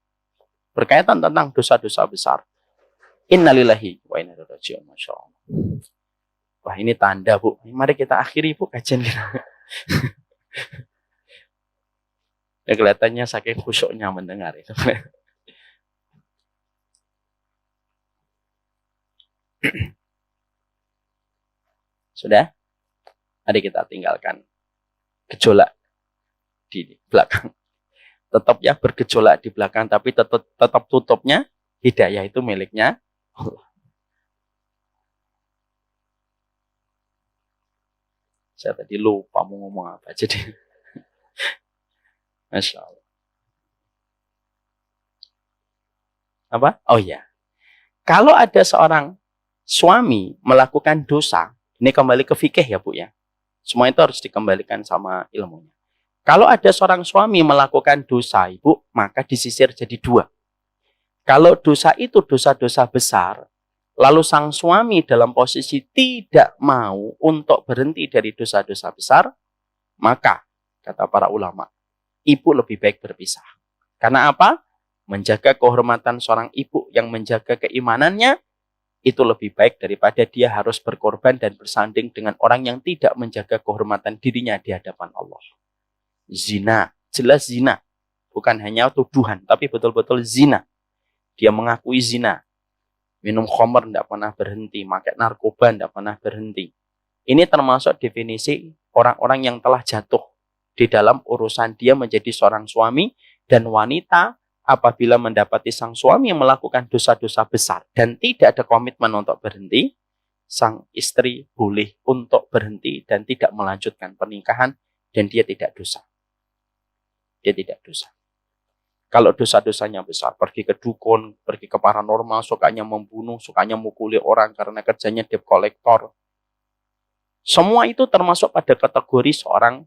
Innalillahi wa inna ilaihi raji'un. Masya Allah. Wah, ini tanda, Bu. Mari kita akhiri, Bu, kajian kita. Ya, kelihatannya saking khusyuknya mendengar itu. Sudah? Mari kita tinggalkan gejolak di belakang. Tetap ya bergejolak di belakang, tapi tetap tutupnya hidayah itu miliknya Allah. Saya tadi lupa mau ngomong apa, jadi Masya Allah. Apa? Oh ya, kalau ada seorang suami melakukan dosa, ini kembali ke fikih ya Bu ya. Semua itu harus dikembalikan sama ilmunya. Kalau ada seorang suami melakukan dosa, Ibu, maka disisir jadi dua. Kalau dosa itu dosa-dosa besar, lalu sang suami dalam posisi tidak mau untuk berhenti dari dosa-dosa besar, maka, kata para ulama, ibu lebih baik berpisah. Karena apa? Menjaga kehormatan seorang ibu yang menjaga keimanannya, itu lebih baik daripada dia harus berkorban dan bersanding dengan orang yang tidak menjaga kehormatan dirinya di hadapan Allah. Zina, jelas zina. Bukan hanya tuduhan, tapi betul-betul zina. Dia mengakui zina. Minum khamr tidak pernah berhenti, pakai narkoba tidak pernah berhenti. Ini termasuk definisi orang-orang yang telah jatuh di dalam urusan dia menjadi seorang suami, dan wanita apabila mendapati sang suami yang melakukan dosa-dosa besar dan tidak ada komitmen untuk berhenti, sang istri boleh untuk berhenti dan tidak melanjutkan pernikahan, dan dia tidak dosa. Dia tidak dosa. Kalau dosa-dosanya besar, pergi ke dukun, pergi ke paranormal, sukanya membunuh, sukanya mukuli orang karena kerjanya debt collector. Semua itu termasuk pada kategori seorang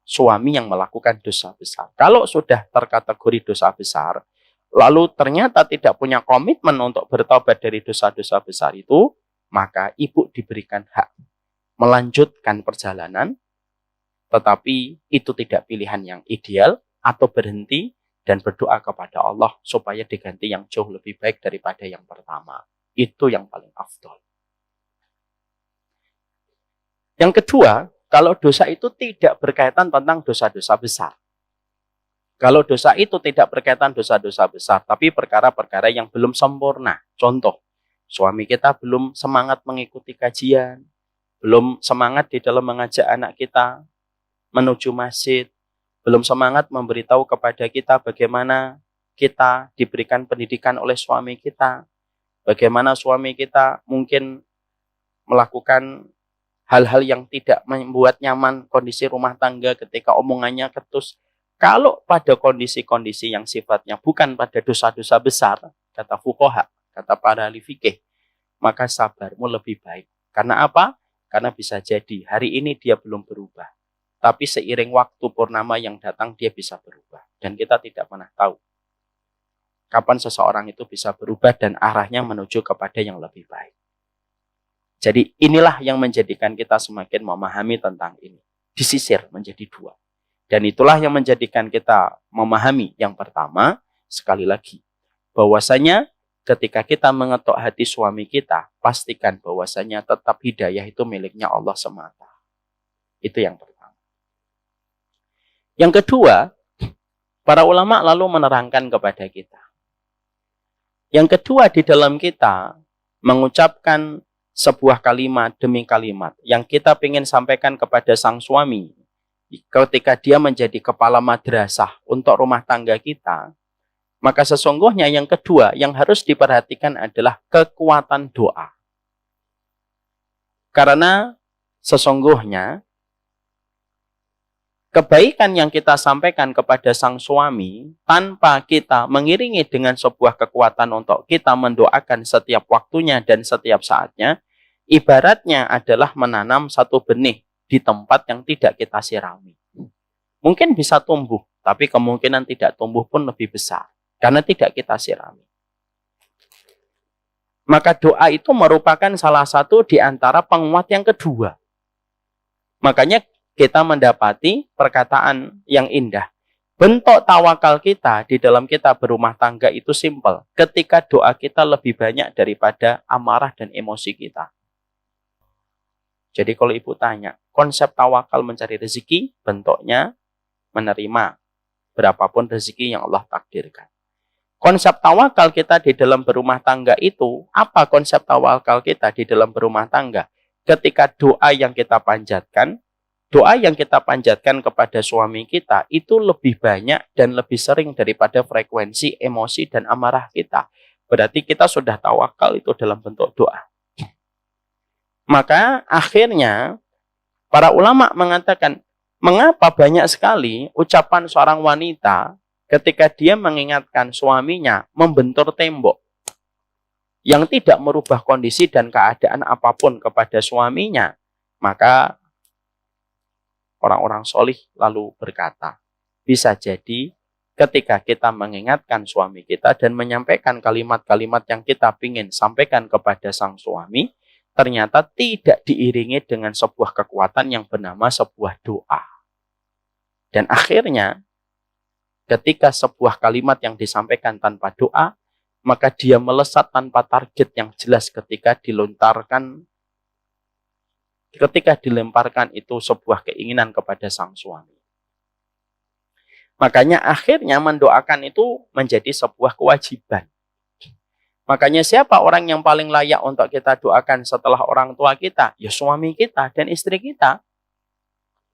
suami yang melakukan dosa besar. Kalau sudah terkategori dosa besar, lalu ternyata tidak punya komitmen untuk bertobat dari dosa-dosa besar itu, maka ibu diberikan hak melanjutkan perjalanan, tetapi itu tidak pilihan yang ideal, atau berhenti dan berdoa kepada Allah supaya diganti yang jauh lebih baik daripada yang pertama. Itu yang paling afdol. Yang kedua, kalau dosa itu tidak berkaitan tentang dosa-dosa besar. Kalau dosa itu tidak berkaitan dosa-dosa besar, tapi perkara-perkara yang belum sempurna. Contoh, suami kita belum semangat mengikuti kajian, belum semangat di dalam mengajak anak kita menuju masjid, belum semangat memberitahu kepada kita bagaimana kita diberikan pendidikan oleh suami kita, bagaimana suami kita mungkin melakukan hal-hal yang tidak membuat nyaman kondisi rumah tangga ketika omongannya ketus. Kalau pada kondisi-kondisi yang sifatnya bukan pada dosa-dosa besar, kata fuqaha, kata para ahli fikih, maka sabarmu lebih baik. Karena apa? Karena bisa jadi hari ini dia belum berubah, tapi seiring waktu purnama yang datang dia bisa berubah. Dan kita tidak pernah tahu kapan seseorang itu bisa berubah dan arahnya menuju kepada yang lebih baik. Jadi inilah yang menjadikan kita semakin memahami tentang ini. Disisir menjadi dua. Dan itulah yang menjadikan kita memahami yang pertama, sekali lagi, bahwasanya ketika kita mengetuk hati suami kita, pastikan bahwasanya tetap hidayah itu miliknya Allah semata. Itu yang pertama. Yang kedua, para ulama lalu menerangkan kepada kita. Yang kedua, di dalam kita mengucapkan sebuah kalimat demi kalimat yang kita ingin sampaikan kepada sang suami ketika dia menjadi kepala madrasah untuk rumah tangga kita, maka sesungguhnya yang kedua yang harus diperhatikan adalah kekuatan doa. Karena sesungguhnya kebaikan yang kita sampaikan kepada sang suami tanpa kita mengiringi dengan sebuah kekuatan untuk kita mendoakan setiap waktunya dan setiap saatnya, ibaratnya adalah menanam satu benih di tempat yang tidak kita sirami. Mungkin bisa tumbuh, tapi kemungkinan tidak tumbuh pun lebih besar karena tidak kita sirami. Maka doa itu merupakan salah satu di antara penguat yang kedua. Makanya kita mendapati perkataan yang indah. Bentuk tawakal kita di dalam kita berumah tangga itu simpel. Ketika doa kita lebih banyak daripada amarah dan emosi kita. Jadi kalau ibu tanya, konsep tawakal mencari rezeki, bentuknya menerima berapapun rezeki yang Allah takdirkan. Konsep tawakal kita di dalam berumah tangga itu, apa konsep tawakal kita di dalam berumah tangga? Ketika doa yang kita panjatkan kepada suami kita itu lebih banyak dan lebih sering daripada frekuensi emosi dan amarah kita. Berarti kita sudah tawakal itu dalam bentuk doa. Maka akhirnya para ulama mengatakan, mengapa banyak sekali ucapan seorang wanita ketika dia mengingatkan suaminya membentur tembok yang tidak merubah kondisi dan keadaan apapun kepada suaminya, maka orang-orang solih lalu berkata, bisa jadi ketika kita mengingatkan suami kita dan menyampaikan kalimat-kalimat yang kita ingin sampaikan kepada sang suami, ternyata tidak diiringi dengan sebuah kekuatan yang bernama sebuah doa. Dan akhirnya, ketika sebuah kalimat yang disampaikan tanpa doa, maka dia melesat tanpa target yang jelas ketika dilemparkan itu sebuah keinginan kepada sang suami. Makanya akhirnya mendoakan itu menjadi sebuah kewajiban. Makanya siapa orang yang paling layak untuk kita doakan setelah orang tua kita? Ya suami kita dan istri kita.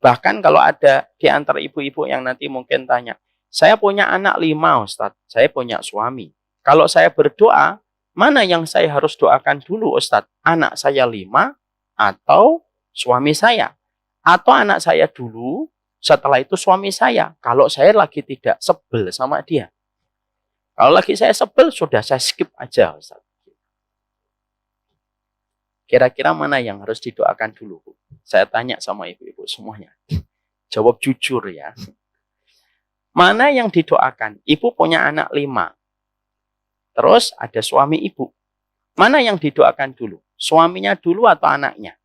Bahkan kalau ada di antara ibu-ibu yang nanti mungkin tanya, saya punya anak 5 Ustadz, saya punya suami. Kalau saya berdoa, mana yang saya harus doakan dulu Ustadz? Anak saya 5 atau suami saya? Atau anak saya dulu, setelah itu suami saya? Kalau saya lagi tidak sebel sama dia. Kalau lagi saya sebel, sudah saya skip aja Ustaz. Kira-kira mana yang harus didoakan dulu? Saya tanya sama ibu-ibu semuanya. Jawab jujur ya. Mana yang didoakan? Ibu punya anak 5. Terus ada suami ibu. Mana yang didoakan dulu? Suaminya dulu atau anaknya?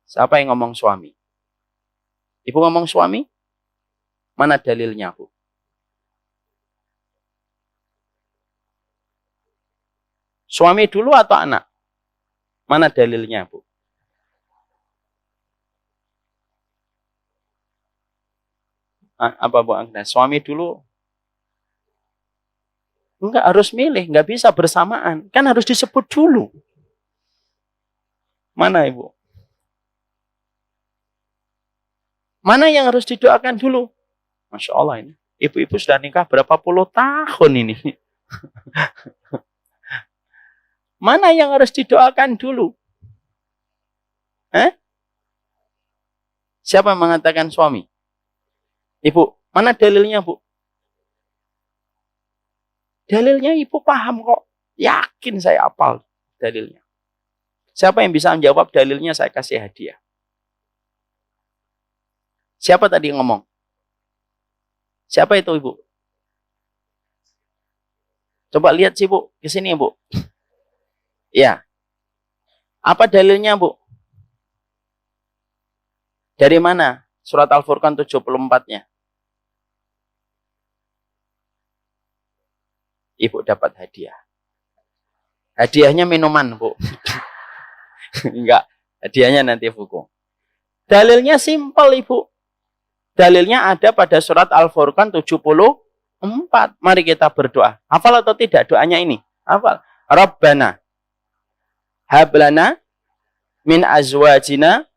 Siapa yang ngomong suami? Ibu ngomong suami? Mana dalilnya, Bu? Suami dulu atau anak? Mana dalilnya, Bu? Apa Bu Agnes? Suami dulu? Enggak, harus milih. Enggak bisa bersamaan. Kan harus disebut dulu. Mana Ibu? Mana yang harus didoakan dulu? Masya Allah ini. Ibu-ibu sudah nikah berapa puluh tahun ini. Mana yang harus didoakan dulu? Siapa yang mengatakan suami? Ibu, mana dalilnya Bu? Dalilnya ibu paham kok. Yakin saya hafal dalilnya. Siapa yang bisa menjawab dalilnya saya kasih hadiah. Siapa tadi yang ngomong? Siapa itu Ibu? Coba lihat sih Bu. Ke sini Bu. Ya. Apa dalilnya Bu? Dari mana? Surat Al-Furqan 74-nya. Ibu dapat hadiah. Hadiahnya minuman Bu. Enggak. Hadiahnya nanti buku. Dalilnya simpel Ibu. Dalilnya ada pada surat Al-Furqan 74. Mari kita berdoa. Hafal atau tidak doanya ini? Hafal. Rabbana hablana min azwajina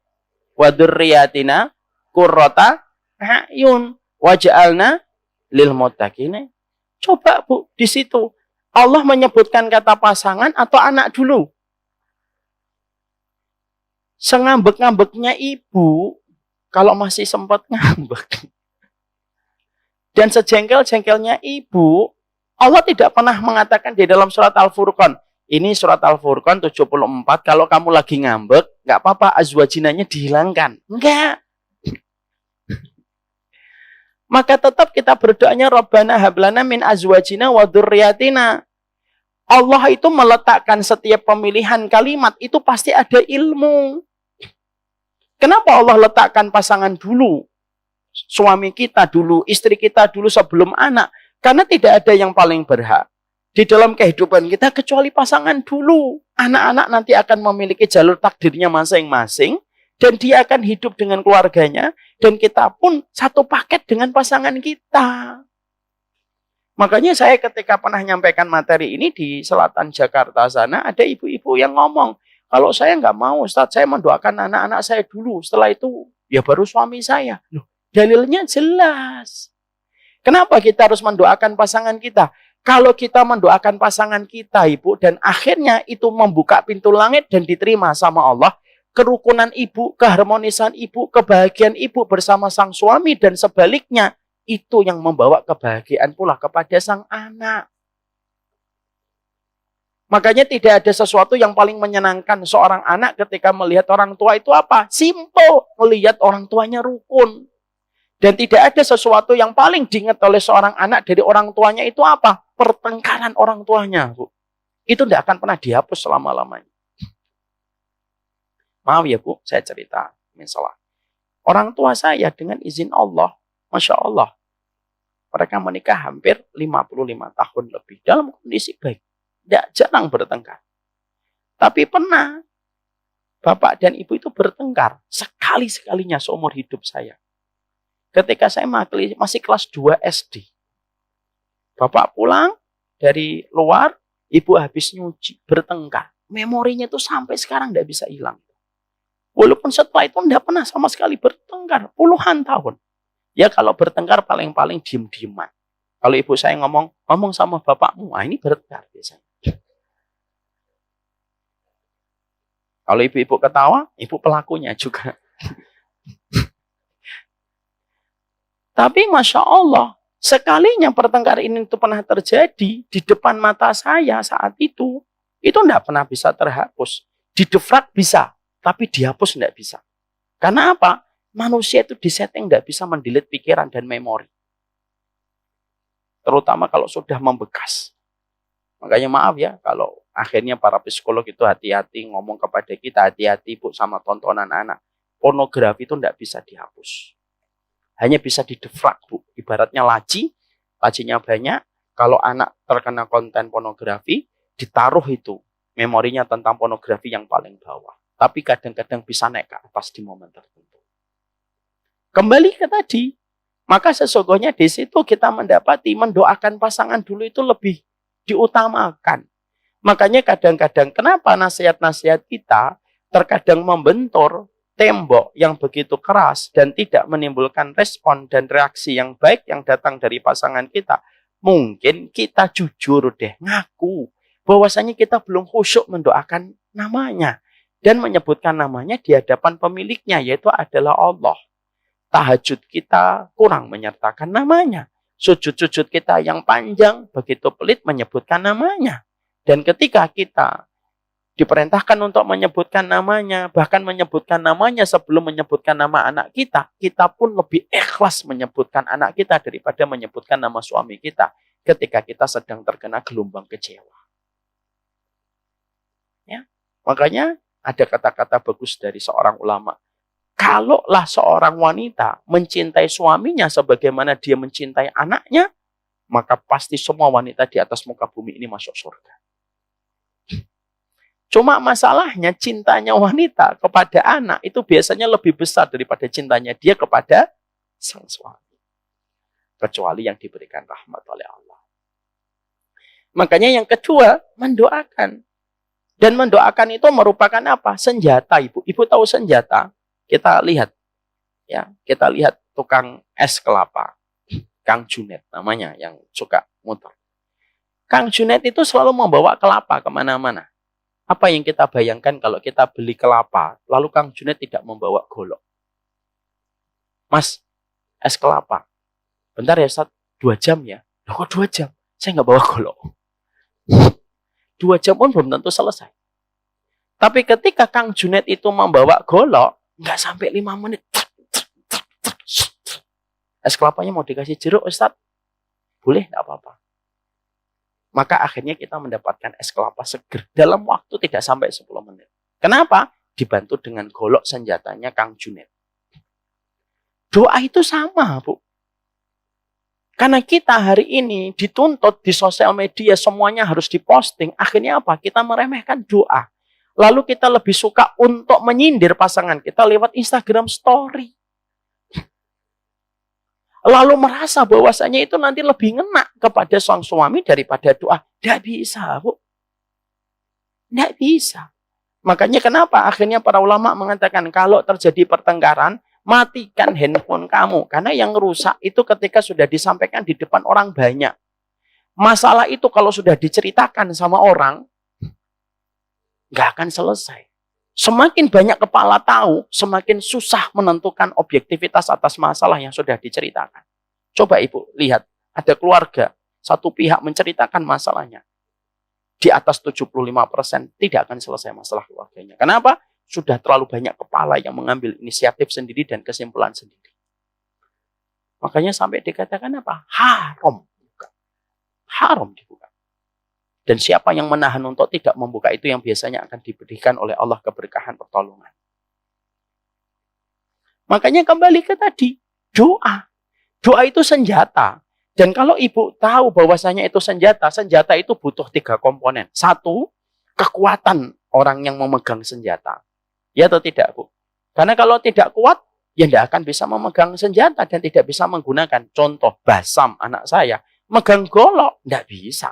wa dzurriyyatina qurrata a'yun waj'alna lil muttaqina. Coba Bu, di situ Allah menyebutkan kata pasangan atau anak dulu. Sengambek-ngambeknya ibu kalau masih sempat ngambek. Dan sejengkel-jengkelnya ibu, Allah tidak pernah mengatakan di dalam surat Al-Furqan. Ini surat Al-Furqan 74, kalau kamu lagi ngambek, nggak apa-apa, azwajinanya dihilangkan. Enggak. Maka tetap kita berdoanya, Rabbana hablana min azwajina wa dzurriyyatina. Allah itu meletakkan setiap pemilihan kalimat, itu pasti ada ilmu. Kenapa Allah letakkan pasangan dulu? suami kita dulu, istri kita dulu sebelum anak. Karena tidak ada yang paling berhak di dalam kehidupan kita kecuali pasangan dulu. Anak-anak nanti akan memiliki jalur takdirnya masing-masing. Dan dia akan hidup dengan keluarganya. Dan kita pun satu paket dengan pasangan kita. Makanya saya ketika pernah nyampaikan materi ini di selatan Jakarta sana, ada ibu-ibu yang ngomong, kalau saya nggak mau, Ustaz, saya mendoakan anak-anak saya dulu. Setelah itu, ya baru suami saya. Loh, dalilnya jelas. Kenapa kita harus mendoakan pasangan kita? Kalau kita mendoakan pasangan kita, Ibu, dan akhirnya itu membuka pintu langit dan diterima sama Allah, kerukunan ibu, keharmonisan ibu, kebahagiaan ibu bersama sang suami, dan sebaliknya, itu yang membawa kebahagiaan pula kepada sang anak. Makanya tidak ada sesuatu yang paling menyenangkan seorang anak ketika melihat orang tua itu apa? Simple, melihat orang tuanya rukun. Dan tidak ada sesuatu yang paling diingat oleh seorang anak dari orang tuanya itu apa? Pertengkaran orang tuanya, Bu. Itu tidak akan pernah dihapus selama-lamanya. Maaf ya, Bu, saya cerita. Misalnya, orang tua saya dengan izin Allah, Masya Allah, mereka menikah hampir 55 tahun lebih dalam kondisi baik. Tidak jarang bertengkar. Tapi pernah bapak dan ibu itu bertengkar sekali-sekalinya seumur hidup saya. Ketika saya masih kelas 2 SD. Bapak pulang dari luar, ibu habis nyuci, bertengkar. Memorinya itu sampai sekarang tidak bisa hilang. Walaupun setelah itu tidak pernah sama sekali bertengkar, puluhan tahun. Ya kalau bertengkar paling-paling diem-dieman. Kalau ibu saya ngomong sama bapakmu, ini bertengkar biasanya. Kalau ibu-ibu ketawa, ibu pelakunya juga. Tapi Masya Allah, sekalinya pertengkaran ini itu pernah terjadi di depan mata saya saat itu tidak pernah bisa terhapus. Didefrak bisa, tapi dihapus tidak bisa. Karena apa? Manusia itu disetting tidak bisa mendelete pikiran dan memori. Terutama kalau sudah membekas. Makanya maaf ya, kalau akhirnya para psikolog itu hati-hati ngomong kepada kita, hati-hati Bu sama tontonan anak. Pornografi itu tidak bisa dihapus. Hanya bisa didefrak, Bu. Ibaratnya laci, lacinya banyak. Kalau anak terkena konten pornografi, ditaruh itu memorinya tentang pornografi yang paling bawah. Tapi kadang-kadang bisa naik ke atas di momen tertentu. Kembali ke tadi, maka sesungguhnya di situ kita mendapati mendoakan pasangan dulu itu lebih diutamakan. Makanya kadang-kadang kenapa nasihat-nasihat kita terkadang membentur tembok yang begitu keras dan tidak menimbulkan respon dan reaksi yang baik yang datang dari pasangan kita. Mungkin kita jujur deh, ngaku bahwasanya kita belum khusyuk mendoakan namanya dan menyebutkan namanya di hadapan pemiliknya, yaitu adalah Allah. Tahajud kita kurang menyertakan namanya. Sujud-sujud kita yang panjang begitu pelit menyebutkan namanya. Dan ketika kita diperintahkan untuk menyebutkan namanya, bahkan menyebutkan namanya sebelum menyebutkan nama anak kita, kita pun lebih ikhlas menyebutkan anak kita daripada menyebutkan nama suami kita ketika kita sedang terkena gelombang kecewa. Ya, makanya ada kata-kata bagus dari seorang ulama. Kalaulah seorang wanita mencintai suaminya sebagaimana dia mencintai anaknya, maka pasti semua wanita di atas muka bumi ini masuk surga. Cuma masalahnya cintanya wanita kepada anak itu biasanya lebih besar daripada cintanya dia kepada sang suami. Kecuali yang diberikan rahmat oleh Allah. Makanya yang kedua, mendoakan. Dan mendoakan itu merupakan apa? Senjata, Ibu. Ibu tahu senjata? Kita lihat, ya, kita lihat tukang es kelapa, Kang Junet namanya yang suka muter. Kang Junet itu selalu membawa kelapa kemana-mana. Apa yang kita bayangkan kalau kita beli kelapa, lalu Kang Junet tidak membawa golok? Mas, es kelapa. Bentar ya, Ustaz, 2 jam ya? Loh, kok 2 jam? Saya nggak bawa golok. 2 jam pun belum tentu selesai. Tapi ketika Kang Junet itu membawa golok, nggak sampai 5 menit. Es kelapanya mau dikasih jeruk, Ustaz? Boleh, nggak apa-apa. Maka akhirnya kita mendapatkan es kelapa seger dalam waktu tidak sampai 10 menit. Kenapa? Dibantu dengan golok senjatanya Kang Junet. Doa itu sama, Bu. Karena kita hari ini dituntut di sosial media semuanya harus diposting. Akhirnya apa? Kita meremehkan doa. Lalu kita lebih suka untuk menyindir pasangan kita lewat Instagram Story. Lalu merasa bahwasanya itu nanti lebih ngena kepada sang suami daripada doa. Tidak bisa, Bu. Tidak bisa. Makanya kenapa akhirnya para ulama mengatakan kalau terjadi pertengkaran, matikan handphone kamu. Karena yang rusak itu ketika sudah disampaikan di depan orang banyak. Masalah itu kalau sudah diceritakan sama orang, nggak akan selesai. Semakin banyak kepala tahu, semakin susah menentukan objektivitas atas masalah yang sudah diceritakan. Coba Ibu lihat, ada keluarga, satu pihak menceritakan masalahnya. Di atas 75% tidak akan selesai masalah keluarganya. Kenapa? Sudah terlalu banyak kepala yang mengambil inisiatif sendiri dan kesimpulan sendiri. Makanya sampai dikatakan apa? Haram. Haram dibuka. Dan siapa yang menahan untuk tidak membuka itu yang biasanya akan diberikan oleh Allah keberkahan pertolongan. Makanya kembali ke tadi, doa. Doa itu senjata. Dan kalau Ibu tahu bahwasanya itu senjata, senjata itu butuh 3 komponen. 1, kekuatan orang yang memegang senjata. Ya atau tidak, Bu? Karena kalau tidak kuat, ya tidak akan bisa memegang senjata dan tidak bisa menggunakan. Contoh, Basam, anak saya, megang golok, tidak bisa.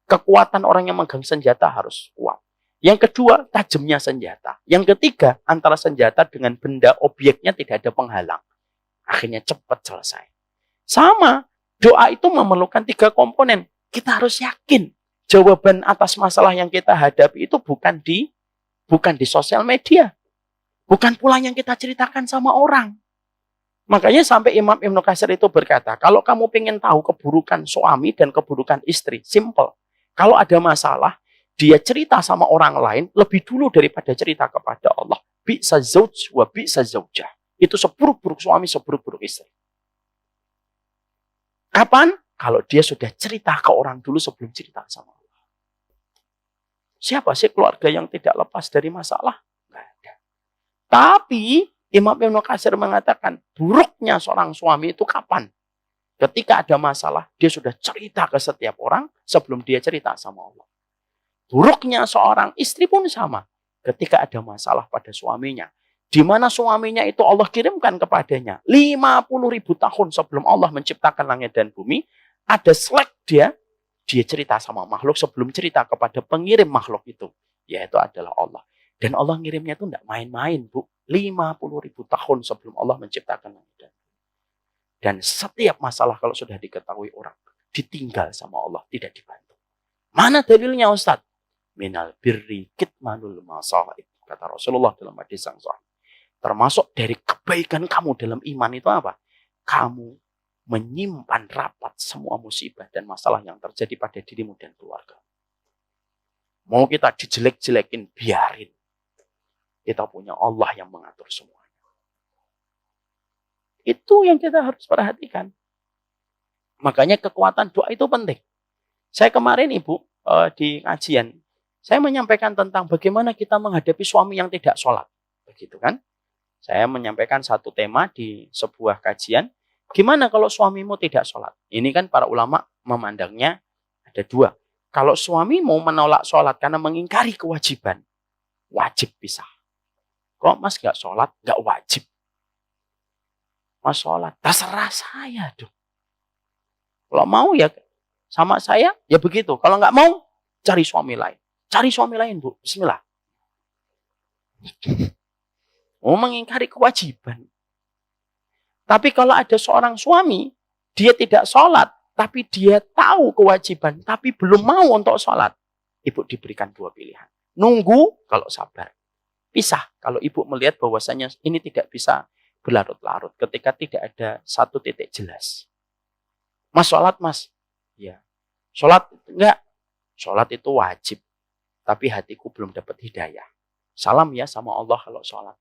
Kekuatan orang yang megang senjata harus kuat. Yang kedua, tajamnya senjata. Yang ketiga, antara senjata dengan benda objeknya tidak ada penghalang. Akhirnya cepat selesai. Sama, doa itu memerlukan 3 komponen. Kita harus yakin jawaban atas masalah yang kita hadapi itu bukan di sosial media. Bukan pula yang kita ceritakan sama orang. Makanya sampai Imam Ibnu Katsir itu berkata, kalau kamu ingin tahu keburukan suami dan keburukan istri, simple. Kalau ada masalah, dia cerita sama orang lain lebih dulu daripada cerita kepada Allah. Bi'sa zauj wa bi'sa zaujah. Itu seburuk-buruk suami, seburuk-buruk istri. Kapan? Kalau dia sudah cerita ke orang dulu sebelum cerita sama Allah. Siapa sih keluarga yang tidak lepas dari masalah? Nggak ada. Tapi Imam Ibnu Katsir mengatakan, buruknya seorang suami itu kapan? Ketika ada masalah, dia sudah cerita ke setiap orang sebelum dia cerita sama Allah. Buruknya seorang istri pun sama. Ketika ada masalah pada suaminya, di mana suaminya itu Allah kirimkan kepadanya 50.000 tahun sebelum Allah menciptakan langit dan bumi, ada slack dia cerita sama makhluk sebelum cerita kepada pengirim makhluk itu, yaitu adalah Allah. Dan Allah ngirimnya itu tidak main-main, Bu. 50.000 tahun sebelum Allah menciptakan langit dan bumi. Dan setiap masalah kalau sudah diketahui orang, ditinggal sama Allah, tidak dibantu. Mana dalilnya, Ustaz? Minal birri kitmanul masaib, kata Rasulullah dalam hadis yang sahih. Termasuk dari kebaikan kamu dalam iman itu apa? Kamu menyimpan rapat semua musibah dan masalah yang terjadi pada dirimu dan keluarga. Mau kita dijelek-jelekin, biarin. Kita punya Allah yang mengatur semuanya. Itu yang kita harus perhatikan. Makanya kekuatan doa itu penting. Saya kemarin Ibu di kajian, saya menyampaikan tentang bagaimana kita menghadapi suami yang tidak sholat. Begitu kan? Saya menyampaikan satu tema di sebuah kajian. Gimana kalau suamimu tidak sholat? Ini kan para ulama memandangnya ada 2. Kalau suamimu menolak sholat karena mengingkari kewajiban, wajib pisah. Kok Mas gak sholat? Gak wajib. Mas sholat, terserah saya dong. Kalau mau ya sama saya, ya begitu. Kalau nggak mau, cari suami lain. Cari suami lain, Bu. Bismillah. Mau mengingkari kewajiban. Tapi kalau ada seorang suami, dia tidak sholat, tapi dia tahu kewajiban, tapi belum mau untuk sholat. Ibu diberikan 2 pilihan. Nunggu kalau sabar. Pisah kalau ibu melihat bahwasanya ini tidak bisa berlarut-larut ketika tidak ada satu titik jelas. Mas sholat, Mas? Ya. Sholat? Enggak. Sholat itu wajib. Tapi hatiku belum dapat hidayah. Salam ya sama Allah kalau sholat.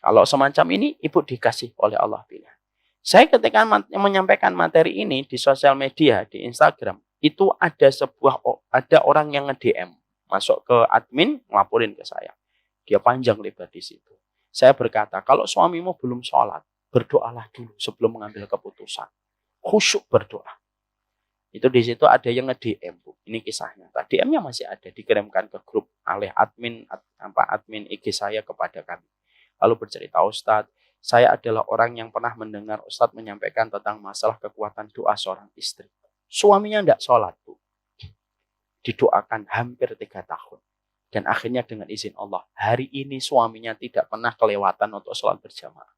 Kalau semacam ini, ibu dikasih oleh Allah pilihan. Saya ketika menyampaikan materi ini di sosial media, di Instagram, itu ada orang yang nge-DM. Masuk ke admin, ngelaporin ke saya. Dia panjang lebar di situ. Saya berkata, kalau suamimu belum sholat, berdoalah dulu sebelum mengambil keputusan. Khusyuk berdoa. Itu di situ ada yang nge-DM, Bu. Ini kisahnya. DM-nya masih ada, dikirimkan ke grup oleh admin IG saya kepada kami. Lalu bercerita, Ustadz, saya adalah orang yang pernah mendengar Ustadz menyampaikan tentang masalah kekuatan doa seorang istri. Suaminya tidak sholat, Bu. Didoakan hampir 3 tahun. Dan akhirnya dengan izin Allah, hari ini suaminya tidak pernah kelewatan untuk sholat berjamaah.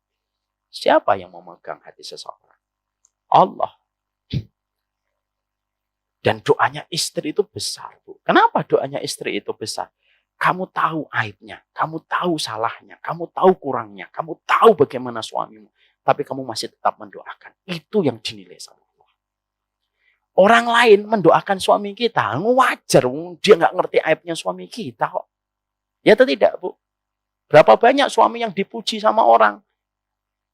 Siapa yang memegang hati seseorang? Allah. Dan doanya istri itu besar, Bu. Kenapa doanya istri itu besar? Kamu tahu aibnya, kamu tahu salahnya, kamu tahu kurangnya, kamu tahu bagaimana suamimu. Tapi kamu masih tetap mendoakan. Itu yang dinilai sama Allah. Orang lain mendoakan suami kita, wajar. Dia nggak ngerti aibnya suami kita kok. Ya atau tidak, Bu? Berapa banyak suami yang dipuji sama orang?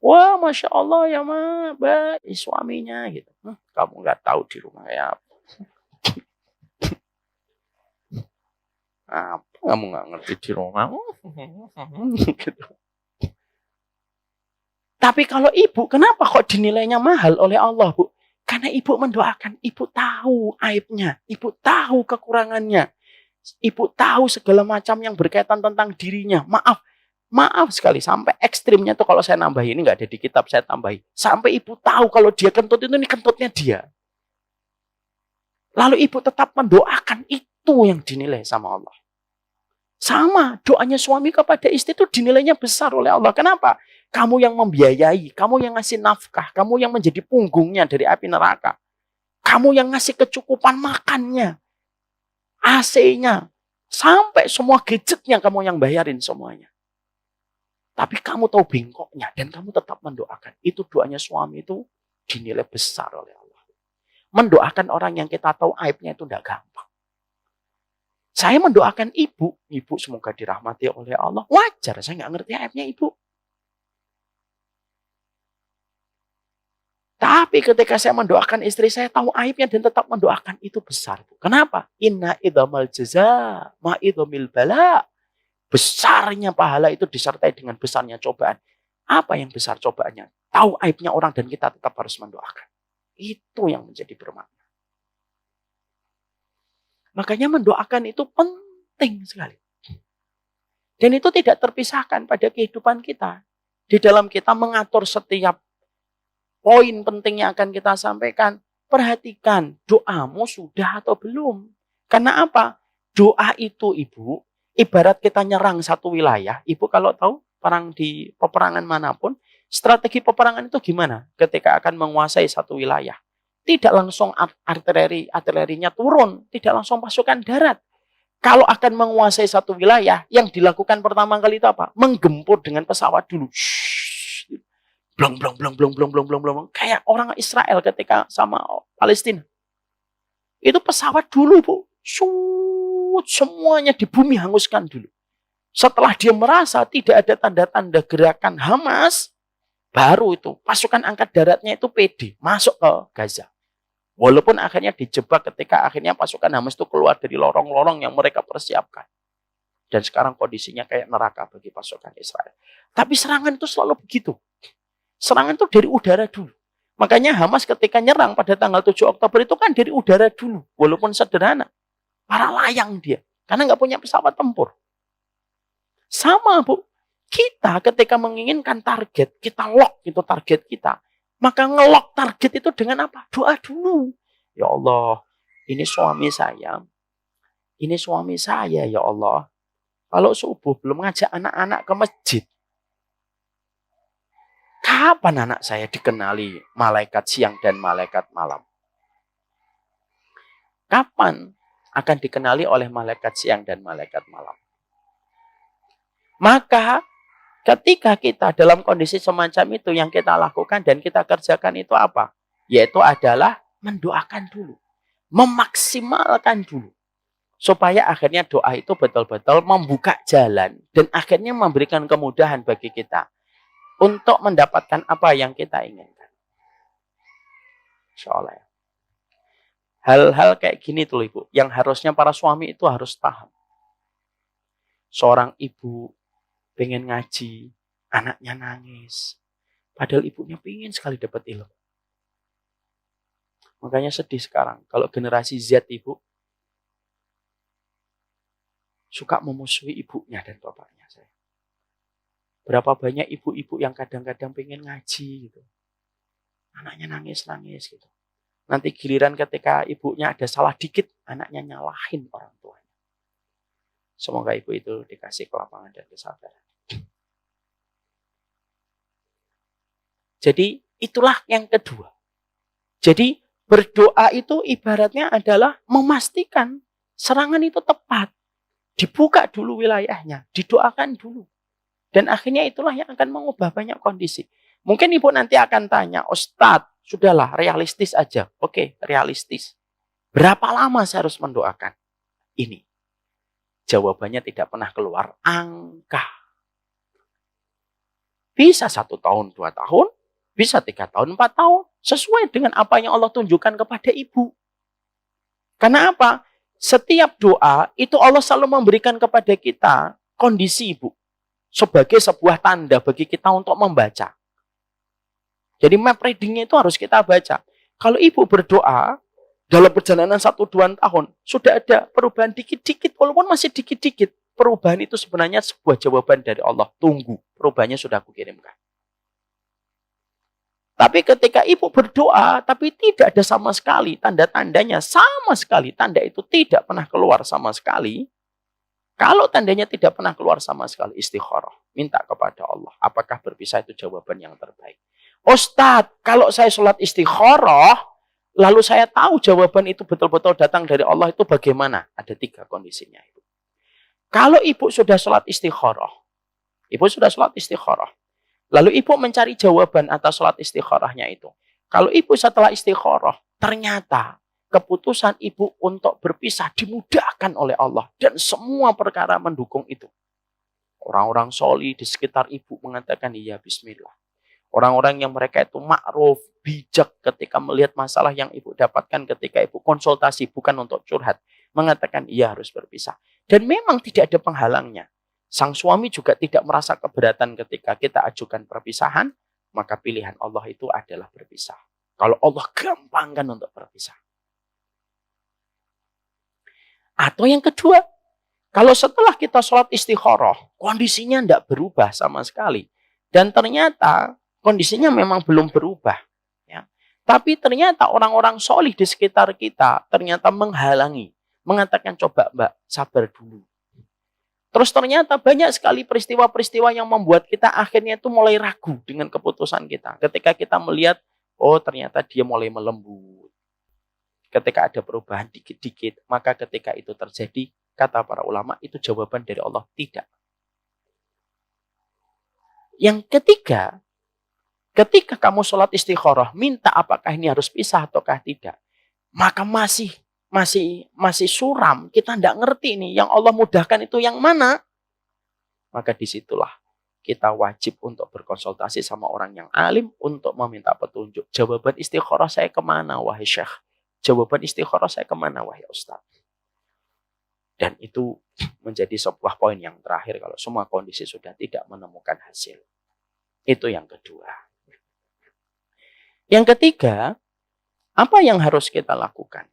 Wah, Masya Allah ya, Ma, baik suaminya gitu. Kamu nggak tahu di rumah ya apa. Apa kamu nggak ngerti di rumah? Gitu. Tapi kalau ibu, kenapa kok dinilainya mahal oleh Allah, Bu? Karena ibu mendoakan, ibu tahu aibnya, ibu tahu kekurangannya, ibu tahu segala macam yang berkaitan tentang dirinya. Maaf sekali, sampai ekstrimnya tuh kalau saya nambahin, ini nggak ada di kitab, saya tambahin. Sampai ibu tahu kalau dia kentut itu, ini kentutnya dia. Lalu ibu tetap mendoakan, itu yang dinilai sama Allah. Sama, doanya suami kepada istri itu dinilainya besar oleh Allah. Kenapa? Kamu yang membiayai, kamu yang ngasih nafkah, kamu yang menjadi punggungnya dari api neraka. Kamu yang ngasih kecukupan makannya, AC-nya, sampai semua gadgetnya kamu yang bayarin semuanya. Tapi kamu tahu bengkoknya dan kamu tetap mendoakan. Itu doanya suami itu dinilai besar oleh Allah. Mendoakan orang yang kita tahu aibnya itu tidak gampang. Saya mendoakan ibu semoga dirahmati oleh Allah. Wajar, saya nggak ngerti aibnya ibu. Tapi ketika saya mendoakan istri saya tahu aibnya dan tetap mendoakan, itu besar. Kenapa? Inna idhamal jaza ma idhamil bala. Besarnya pahala itu disertai dengan besarnya cobaan. Apa yang besar cobaannya? Tahu aibnya orang dan kita tetap harus mendoakan. Itu yang menjadi bermakna. Makanya mendoakan itu penting sekali. Dan itu tidak terpisahkan pada kehidupan kita. Di dalam kita mengatur setiap poin penting yang akan kita sampaikan, perhatikan doamu sudah atau belum. Karena apa? Doa itu, Ibu, ibarat kita nyerang satu wilayah. Ibu kalau tahu, perang di peperangan manapun, strategi peperangan itu gimana? Ketika akan menguasai satu wilayah. Tidak langsung artilerinya turun, tidak langsung pasukan darat. Kalau akan menguasai satu wilayah, yang dilakukan pertama kali itu apa? Menggempur dengan pesawat dulu. Blong, blong, blong, blong, blong, blong, blong, blong. Kayak orang Israel ketika sama Palestina. Itu pesawat dulu, Bu. Semuanya di bumi hanguskan dulu. Setelah dia merasa tidak ada tanda-tanda gerakan Hamas, baru itu pasukan angkat daratnya itu pede masuk ke Gaza. Walaupun akhirnya dijebak ketika akhirnya pasukan Hamas itu keluar dari lorong-lorong yang mereka persiapkan. Dan sekarang kondisinya kayak neraka bagi pasukan Israel. Tapi serangan itu selalu begitu. Serangan itu dari udara dulu. Makanya Hamas ketika nyerang pada tanggal 7 Oktober itu kan dari udara dulu. Walaupun sederhana. Para layang dia. Karena nggak punya pesawat tempur. Sama, Bu. Kita ketika menginginkan target, kita lock itu target kita. Maka ngelock target itu dengan apa? Doa dulu. Ya Allah, ini suami saya. Ini suami saya, ya Allah. Kalau subuh belum ngajak anak-anak ke masjid. Kapan anak saya dikenali malaikat siang dan malaikat malam? Kapan akan dikenali oleh malaikat siang dan malaikat malam? Maka ketika kita dalam kondisi semacam itu yang kita lakukan dan kita kerjakan itu apa? Yaitu adalah mendoakan dulu. Memaksimalkan dulu. Supaya akhirnya doa itu betul-betul membuka jalan. Dan akhirnya memberikan kemudahan bagi kita. Untuk mendapatkan apa yang kita inginkan. Insya Allah. Hal-hal kayak gini tuh Ibu. Yang harusnya para suami itu harus paham. Seorang ibu pengen ngaji, anaknya nangis. Padahal ibunya pengen sekali dapat ilmu. Makanya sedih sekarang. Kalau generasi Z ibu, suka memusuhi ibunya dan bapaknya. Berapa banyak ibu-ibu yang kadang-kadang pengen ngaji gitu. Anaknya nangis-nangis gitu. Nanti giliran ketika ibunya ada salah dikit, anaknya nyalahin orang tuanya. Semoga ibu itu dikasih kelapangan dan kesabaran. Jadi itulah yang kedua. Jadi berdoa itu ibaratnya adalah memastikan serangan itu tepat. Dibuka dulu wilayahnya, didoakan dulu. Dan akhirnya itulah yang akan mengubah banyak kondisi. Mungkin ibu nanti akan tanya, Ustadz, sudahlah realistis aja. Oke, realistis. Berapa lama saya harus mendoakan? Ini. Jawabannya tidak pernah keluar angka. Bisa 1 tahun, 2 tahun, bisa 3 tahun, 4 tahun. Sesuai dengan apa yang Allah tunjukkan kepada ibu. Karena apa? Setiap doa, itu Allah selalu memberikan kepada kita kondisi ibu. Sebagai sebuah tanda bagi kita untuk membaca. Jadi map readingnya itu harus kita baca. Kalau ibu berdoa, dalam perjalanan 1-2 tahun, sudah ada perubahan dikit-dikit, walaupun masih dikit-dikit. Perubahan itu sebenarnya sebuah jawaban dari Allah. Tunggu, perubahannya sudah aku kirimkan. Tapi ketika ibu berdoa, tapi tidak ada sama sekali tanda-tandanya, sama sekali tanda itu tidak pernah keluar sama sekali. Kalau tandanya tidak pernah keluar sama sekali, istikharah. Minta kepada Allah. Apakah berpisah itu jawaban yang terbaik? Ustadz, kalau saya sholat istikharah, lalu saya tahu jawaban itu betul-betul datang dari Allah, itu bagaimana? Ada 3 kondisinya. Kalau ibu sudah sholat istikharah, lalu ibu mencari jawaban atas sholat istikharahnya itu. Kalau ibu setelah istikharah, ternyata keputusan ibu untuk berpisah dimudahkan oleh Allah. Dan semua perkara mendukung itu. Orang-orang sholih di sekitar ibu mengatakan, iya bismillah. Orang-orang yang mereka itu ma'ruf, bijak ketika melihat masalah yang ibu dapatkan ketika ibu konsultasi, bukan untuk curhat. Mengatakan, iya harus berpisah. Dan memang tidak ada penghalangnya. Sang suami juga tidak merasa keberatan ketika kita ajukan perpisahan, maka pilihan Allah itu adalah berpisah. Kalau Allah gampangkan untuk berpisah. Atau yang kedua, kalau setelah kita sholat istikharah, kondisinya tidak berubah sama sekali. Dan ternyata kondisinya memang belum berubah. Ya. Tapi ternyata orang-orang sholih di sekitar kita ternyata menghalangi. Mengatakan, coba mbak, sabar dulu. Terus ternyata banyak sekali peristiwa-peristiwa yang membuat kita akhirnya itu mulai ragu dengan keputusan kita. Ketika kita melihat, oh ternyata dia mulai melembut. Ketika ada perubahan dikit-dikit, maka ketika itu terjadi, kata para ulama, itu jawaban dari Allah, tidak. Yang ketiga, ketika kamu sholat istikharah, minta apakah ini harus pisah ataukah tidak, maka masih suram, kita tidak ngerti nih, yang Allah mudahkan itu yang mana, maka disitulah kita wajib untuk berkonsultasi sama orang yang alim untuk meminta petunjuk. Jawaban istikharah saya kemana, wahai syekh? Jawaban istikharah saya kemana, wahai ustaz? Dan itu menjadi sebuah poin yang terakhir kalau semua kondisi sudah tidak menemukan hasil. Itu yang kedua. Yang ketiga, apa yang harus kita lakukan?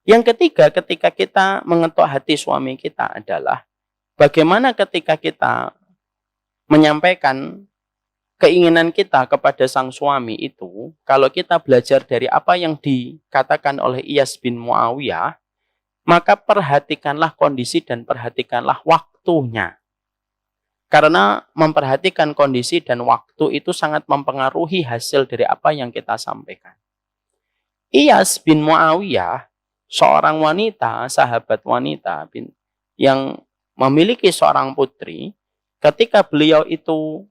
Yang ketiga, ketika kita mengetuk hati suami kita adalah bagaimana ketika kita menyampaikan keinginan kita kepada sang suami itu, kalau kita belajar dari apa yang dikatakan oleh Iyas bin Muawiyah, maka perhatikanlah kondisi dan perhatikanlah waktunya. Karena memperhatikan kondisi dan waktu itu sangat mempengaruhi hasil dari apa yang kita sampaikan. Iyas bin Muawiyah, seorang wanita, sahabat wanita yang memiliki seorang putri, ketika beliau itu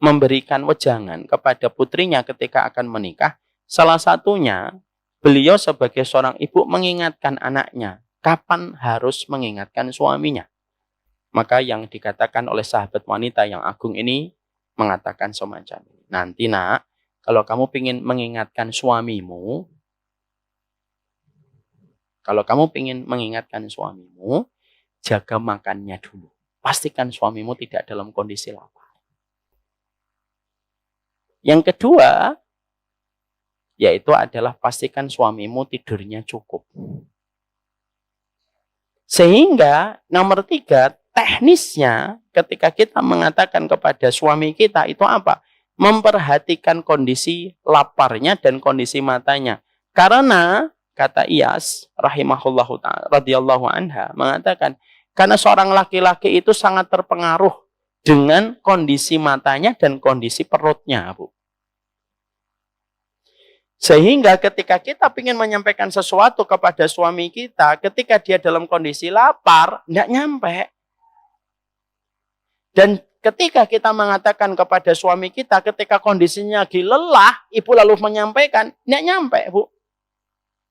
memberikan wejangan kepada putrinya ketika akan menikah, salah satunya beliau sebagai seorang ibu mengingatkan anaknya kapan harus mengingatkan suaminya. Maka yang dikatakan oleh sahabat wanita yang agung ini mengatakan semacam ini. Nanti nak, kalau kamu ingin mengingatkan suamimu, jaga makannya dulu. pastikan suamimu tidak dalam kondisi lapar. Yang kedua, yaitu adalah pastikan suamimu tidurnya cukup. Sehingga nomor 3, teknisnya ketika kita mengatakan kepada suami kita itu apa? Memperhatikan kondisi laparnya dan kondisi matanya. Karena kata Iyas rahimahullahu ta'ala radhiyallahu anha mengatakan, karena seorang laki-laki itu sangat terpengaruh dengan kondisi matanya dan kondisi perutnya, Bu. Sehingga ketika kita ingin menyampaikan sesuatu kepada suami kita, ketika dia dalam kondisi lapar, tidak nyampe. Dan ketika kita mengatakan kepada suami kita, ketika kondisinya lagi lelah, ibu lalu menyampaikan, tidak nyampe, Bu.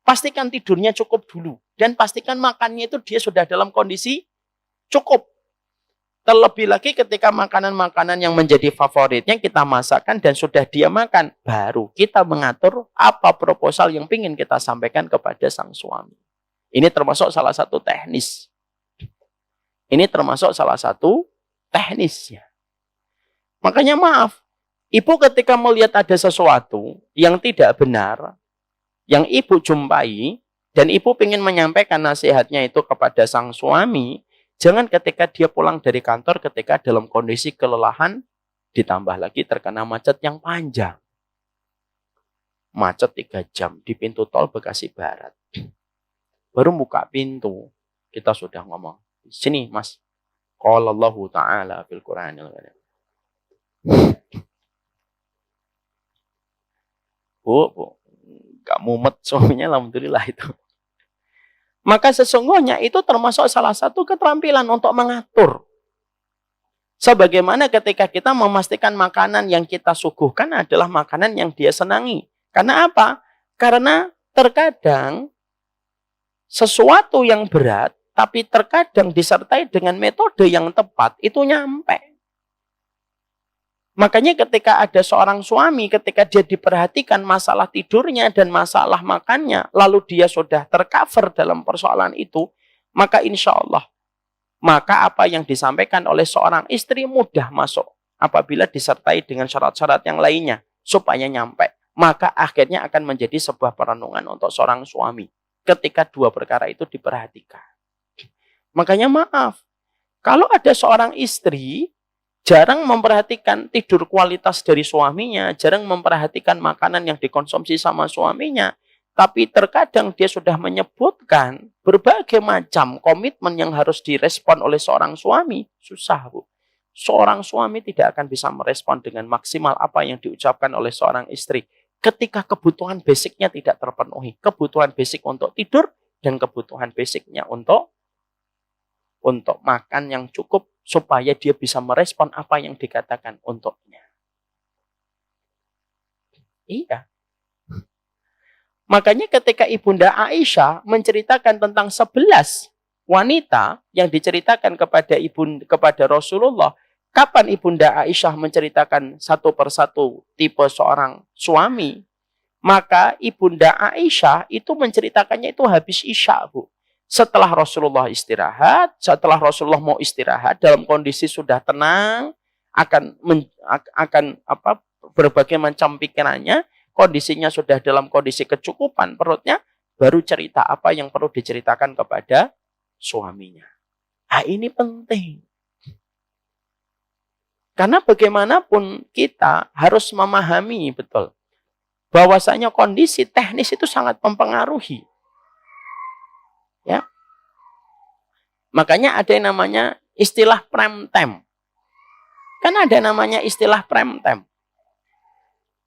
Pastikan tidurnya cukup dulu. Dan pastikan makannya itu dia sudah dalam kondisi cukup. Terlebih lagi ketika makanan-makanan yang menjadi favoritnya kita masakkan dan sudah dia makan. Baru kita mengatur apa proposal yang ingin kita sampaikan kepada sang suami. Ini termasuk salah satu teknis. Ini termasuk salah satu teknisnya. Makanya maaf, ibu ketika melihat ada sesuatu yang tidak benar, yang ibu jumpai, dan ibu ingin menyampaikan nasihatnya itu kepada sang suami, jangan ketika dia pulang dari kantor ketika dalam kondisi kelelahan, ditambah lagi terkena macet yang panjang. Macet 3 jam di pintu tol Bekasi Barat. Baru buka pintu, kita sudah ngomong, sini mas, qala Allahu ta'ala fil Qur'anil Karim. Bu, gak mumet suaminya, alhamdulillah itu. Maka sesungguhnya itu termasuk salah satu keterampilan untuk mengatur. Sebagaimana ketika kita memastikan makanan yang kita suguhkan adalah makanan yang dia senangi. Karena apa? Karena terkadang sesuatu yang berat, tapi terkadang disertai dengan metode yang tepat, itu nyampe. Makanya ketika ada seorang suami, ketika dia diperhatikan masalah tidurnya dan masalah makannya, lalu dia sudah tercover dalam persoalan itu, maka insya Allah, maka apa yang disampaikan oleh seorang istri mudah masuk. Apabila disertai dengan syarat-syarat yang lainnya, supaya nyampe. Maka akhirnya akan menjadi sebuah perenungan untuk seorang suami. Ketika 2 perkara itu diperhatikan. Makanya maaf, kalau ada seorang istri, jarang memperhatikan tidur kualitas dari suaminya, jarang memperhatikan makanan yang dikonsumsi sama suaminya, tapi terkadang dia sudah menyebutkan berbagai macam komitmen yang harus direspon oleh seorang suami. Susah, Bu. Seorang suami tidak akan bisa merespon dengan maksimal apa yang diucapkan oleh seorang istri ketika kebutuhan basicnya tidak terpenuhi. Kebutuhan basic untuk tidur dan kebutuhan basicnya untuk makan yang cukup, supaya dia bisa merespon apa yang dikatakan untuknya. Iya. Makanya ketika Ibunda Aisyah menceritakan tentang 11 wanita yang diceritakan kepada Rasulullah, kapan Ibunda Aisyah menceritakan satu persatu tipe seorang suami, maka Ibunda Aisyah itu menceritakannya itu habis Isya, Bu. Setelah Rasulullah istirahat, setelah Rasulullah mau istirahat dalam kondisi sudah tenang, akan berbagai macam pikirannya, kondisinya sudah dalam kondisi kecukupan perutnya, baru cerita apa yang perlu diceritakan kepada suaminya. Nah, ini penting. Karena bagaimanapun kita harus memahami betul bahwasanya kondisi teknis itu sangat mempengaruhi. Ya. Makanya ada yang namanya istilah prime time. Kan ada namanya istilah prime time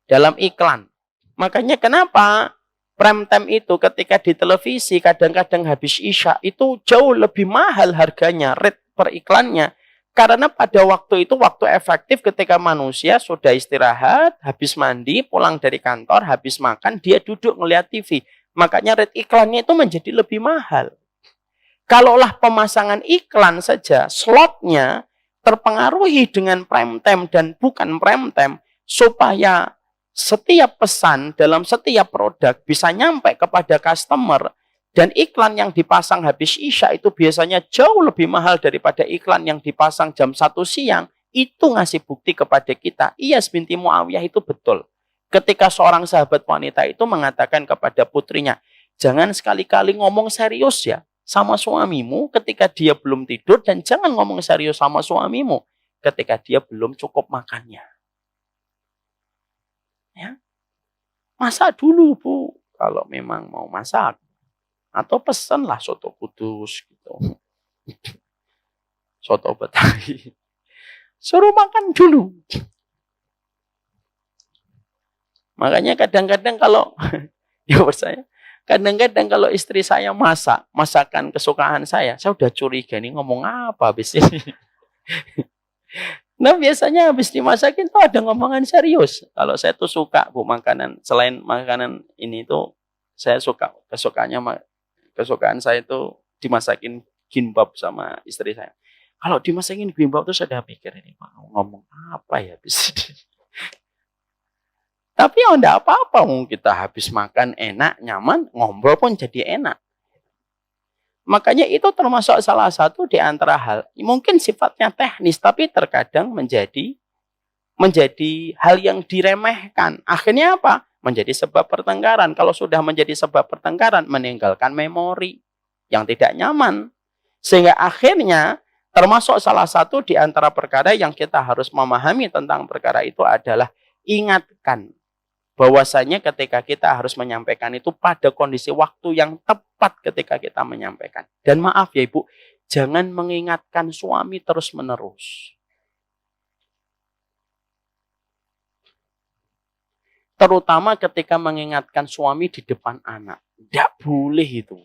dalam iklan. Makanya kenapa prime time itu ketika di televisi kadang-kadang habis Isya itu jauh lebih mahal harganya, rate per iklannya. Karena pada waktu itu waktu efektif ketika manusia sudah istirahat, habis mandi, pulang dari kantor, habis makan, dia duduk ngeliat TV. Makanya rate iklannya itu menjadi lebih mahal. Kalaulah pemasangan iklan saja, slotnya terpengaruhi dengan prime time dan bukan prime time, supaya setiap pesan dalam setiap produk bisa nyampe kepada customer, Dan iklan yang dipasang habis Isya itu biasanya jauh lebih mahal daripada iklan yang dipasang jam 1 siang. Itu ngasih bukti kepada kita, Iyas binti Muawiyah itu betul. Ketika seorang sahabat wanita itu mengatakan kepada putrinya, jangan sekali-kali ngomong serius ya sama suamimu ketika dia belum tidur, dan jangan ngomong serius sama suamimu ketika dia belum cukup makannya. Ya. Masak dulu, Bu, kalau memang mau masak. Atau pesenlah soto kudus gitu. Soto Betawi. Suruh makan dulu. Makanya kadang-kadang kalau ya saya, kadang-kadang kalau istri saya masak masakan kesukaan saya udah curiga nih ngomong apa habis ini. Nah biasanya habis dimasakin tuh ada ngomongan serius. Kalau saya tuh suka, Bu, makanan selain makanan ini tuh saya suka, kesukaan saya itu dimasakin gimbap sama istri saya. Kalau dimasakin gimbap tuh saya udah pikir ini mau ngomong apa ya habis ini. Tapi ya enggak apa-apa, kita habis makan enak, nyaman, ngobrol pun jadi enak. Makanya itu termasuk salah satu di antara hal, mungkin sifatnya teknis, tapi terkadang menjadi hal yang diremehkan. Akhirnya apa? Menjadi sebab pertengkaran. Kalau sudah menjadi sebab pertengkaran, meninggalkan memori yang tidak nyaman. Sehingga akhirnya termasuk salah satu di antara perkara yang kita harus memahami tentang perkara itu adalah ingatkan bahwasanya ketika kita harus menyampaikan itu pada kondisi waktu yang tepat ketika kita menyampaikan. Dan maaf ya Ibu, jangan mengingatkan suami terus-menerus. Terutama ketika mengingatkan suami di depan anak. Tidak boleh itu.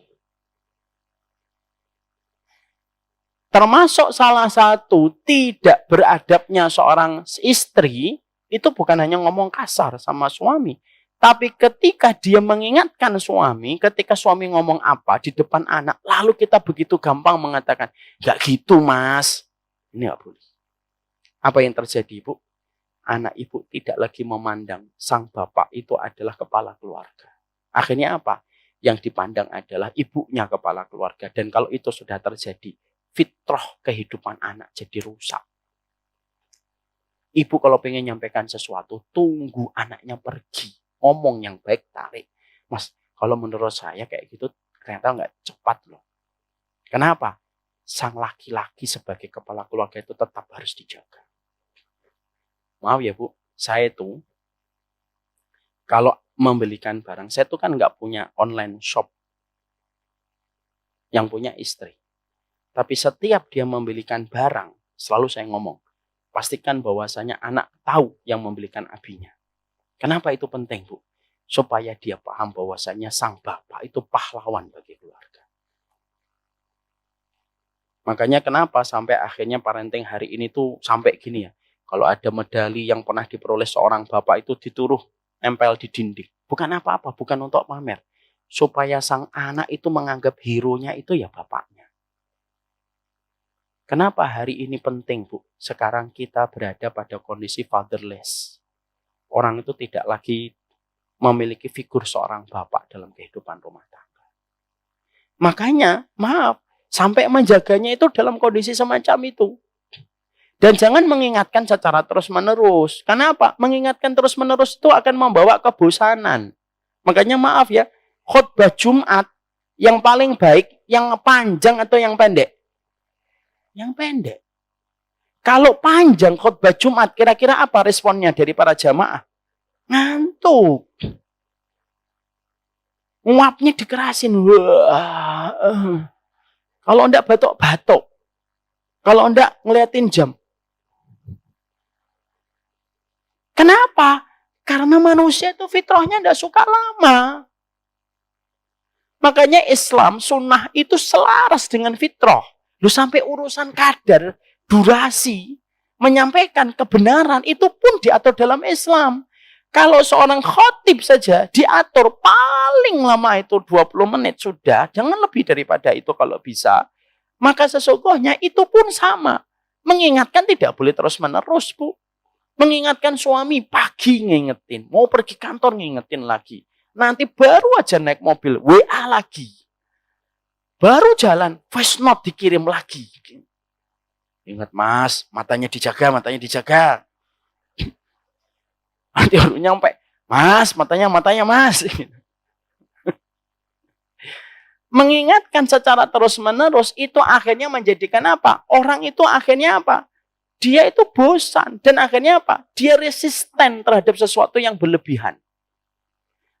Termasuk salah satu tidak beradabnya seorang istri, itu bukan hanya ngomong kasar sama suami. Tapi ketika dia mengingatkan suami, ketika suami ngomong apa di depan anak, lalu kita begitu gampang mengatakan, gak gitu mas. Ini gak boleh. Apa yang terjadi Ibu? Anak Ibu tidak lagi memandang sang bapak itu adalah kepala keluarga. Akhirnya apa? Yang dipandang adalah ibunya kepala keluarga. Dan kalau itu sudah terjadi, fitrah kehidupan anak jadi rusak. Ibu kalau pengen nyampaikan sesuatu, tunggu anaknya pergi. Ngomong yang baik, tarik. Mas, kalau menurut saya kayak gitu ternyata nggak cepat loh. Kenapa? Sang laki-laki sebagai kepala keluarga itu tetap harus dijaga. Maaf ya Bu, saya tuh kalau membelikan barang, saya tuh kan nggak punya online shop. Yang punya istri. Tapi setiap dia membelikan barang, selalu saya ngomong, pastikan bahwasanya anak tahu yang membelikan abinya. Kenapa itu penting Bu? Supaya dia paham bahwasanya sang bapak itu pahlawan bagi keluarga. Makanya kenapa sampai akhirnya parenting hari ini tuh sampai gini ya. Kalau ada medali yang pernah diperoleh seorang bapak itu dituruh, nempel di dinding. Bukan apa-apa, bukan untuk pamer. Supaya sang anak itu menganggap hero-nya itu ya bapaknya. Kenapa hari ini penting Bu? Sekarang kita berada pada kondisi fatherless. Orang itu tidak lagi memiliki figur seorang bapak dalam kehidupan rumah tangga. Makanya, maaf, sampai menjaganya itu dalam kondisi semacam itu. Dan jangan mengingatkan secara terus-menerus. Kenapa? Mengingatkan terus-menerus itu akan membawa kebosanan. Makanya maaf ya, khutbah Jumat yang paling baik, yang panjang atau yang pendek? Yang pendek. Kalau panjang khutbah Jumat, kira-kira apa responnya dari para jamaah? Ngantuk. Nguapnya dikerasin. Wah. Kalau enggak batuk-batuk. Kalau enggak ngeliatin jam. Kenapa? Karena manusia itu fitrahnya enggak suka lama. Makanya Islam, sunnah itu selaras dengan fitrah. Lu sampai urusan kadar, durasi, menyampaikan kebenaran, itu pun diatur dalam Islam. Kalau seorang khotib saja diatur paling lama itu 20 menit sudah, jangan lebih daripada itu kalau bisa. Maka sesungguhnya itu pun sama. Mengingatkan tidak boleh terus-menerus, Bu. Mengingatkan suami pagi ngingetin, mau pergi kantor ngingetin lagi. Nanti baru aja naik mobil, WA lagi. Baru jalan, voice note dikirim lagi. Ingat mas, matanya dijaga, matanya dijaga. Nanti baru nyampe, mas, matanya mas. Mengingatkan secara terus-menerus itu akhirnya menjadikan apa? Orang itu akhirnya apa? Dia itu bosan. Dan akhirnya apa? Dia resisten terhadap sesuatu yang berlebihan.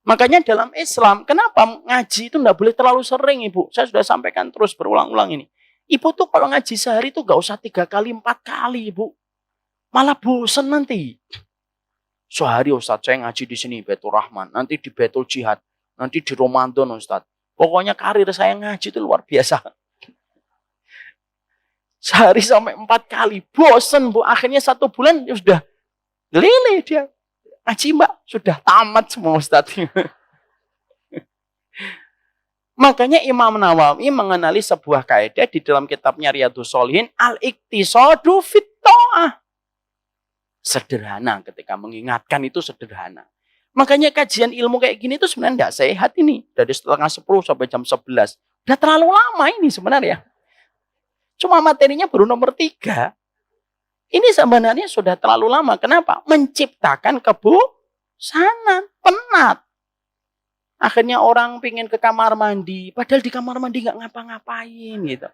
Makanya dalam Islam, kenapa ngaji itu tidak boleh terlalu sering, Ibu? Saya sudah sampaikan terus berulang-ulang ini. Ibu tuh kalau ngaji sehari tuh gak usah 3 kali, 4 kali, Ibu. Malah bosan nanti. Sehari Ustaz, saya ngaji di sini, Baitul Rahman. Nanti di Baitul Jihad. Nanti di Ramadan, Ustaz. Pokoknya karir saya ngaji itu luar biasa. Sehari sampai 4 kali. Bosan, Bu. Akhirnya 1 bulan ya sudah lele dia. Ngaji Mbak, sudah tamat semua Ustaz. Makanya Imam Nawawi mengenali sebuah kaidah di dalam kitabnya Riyadhus Shalihin, al-iktisadu fit ta'ah. Sederhana, ketika mengingatkan itu sederhana. Makanya kajian ilmu kayak gini itu sebenarnya tidak sehat ini. Dari setengah 10 sampai jam 11. Udah terlalu lama ini sebenarnya. Cuma materinya baru nomor 3. Ini sebenarnya sudah terlalu lama. Kenapa? Menciptakan kebosanan, penat. Akhirnya orang pingin ke kamar mandi. Padahal di kamar mandi nggak ngapa-ngapain gitu.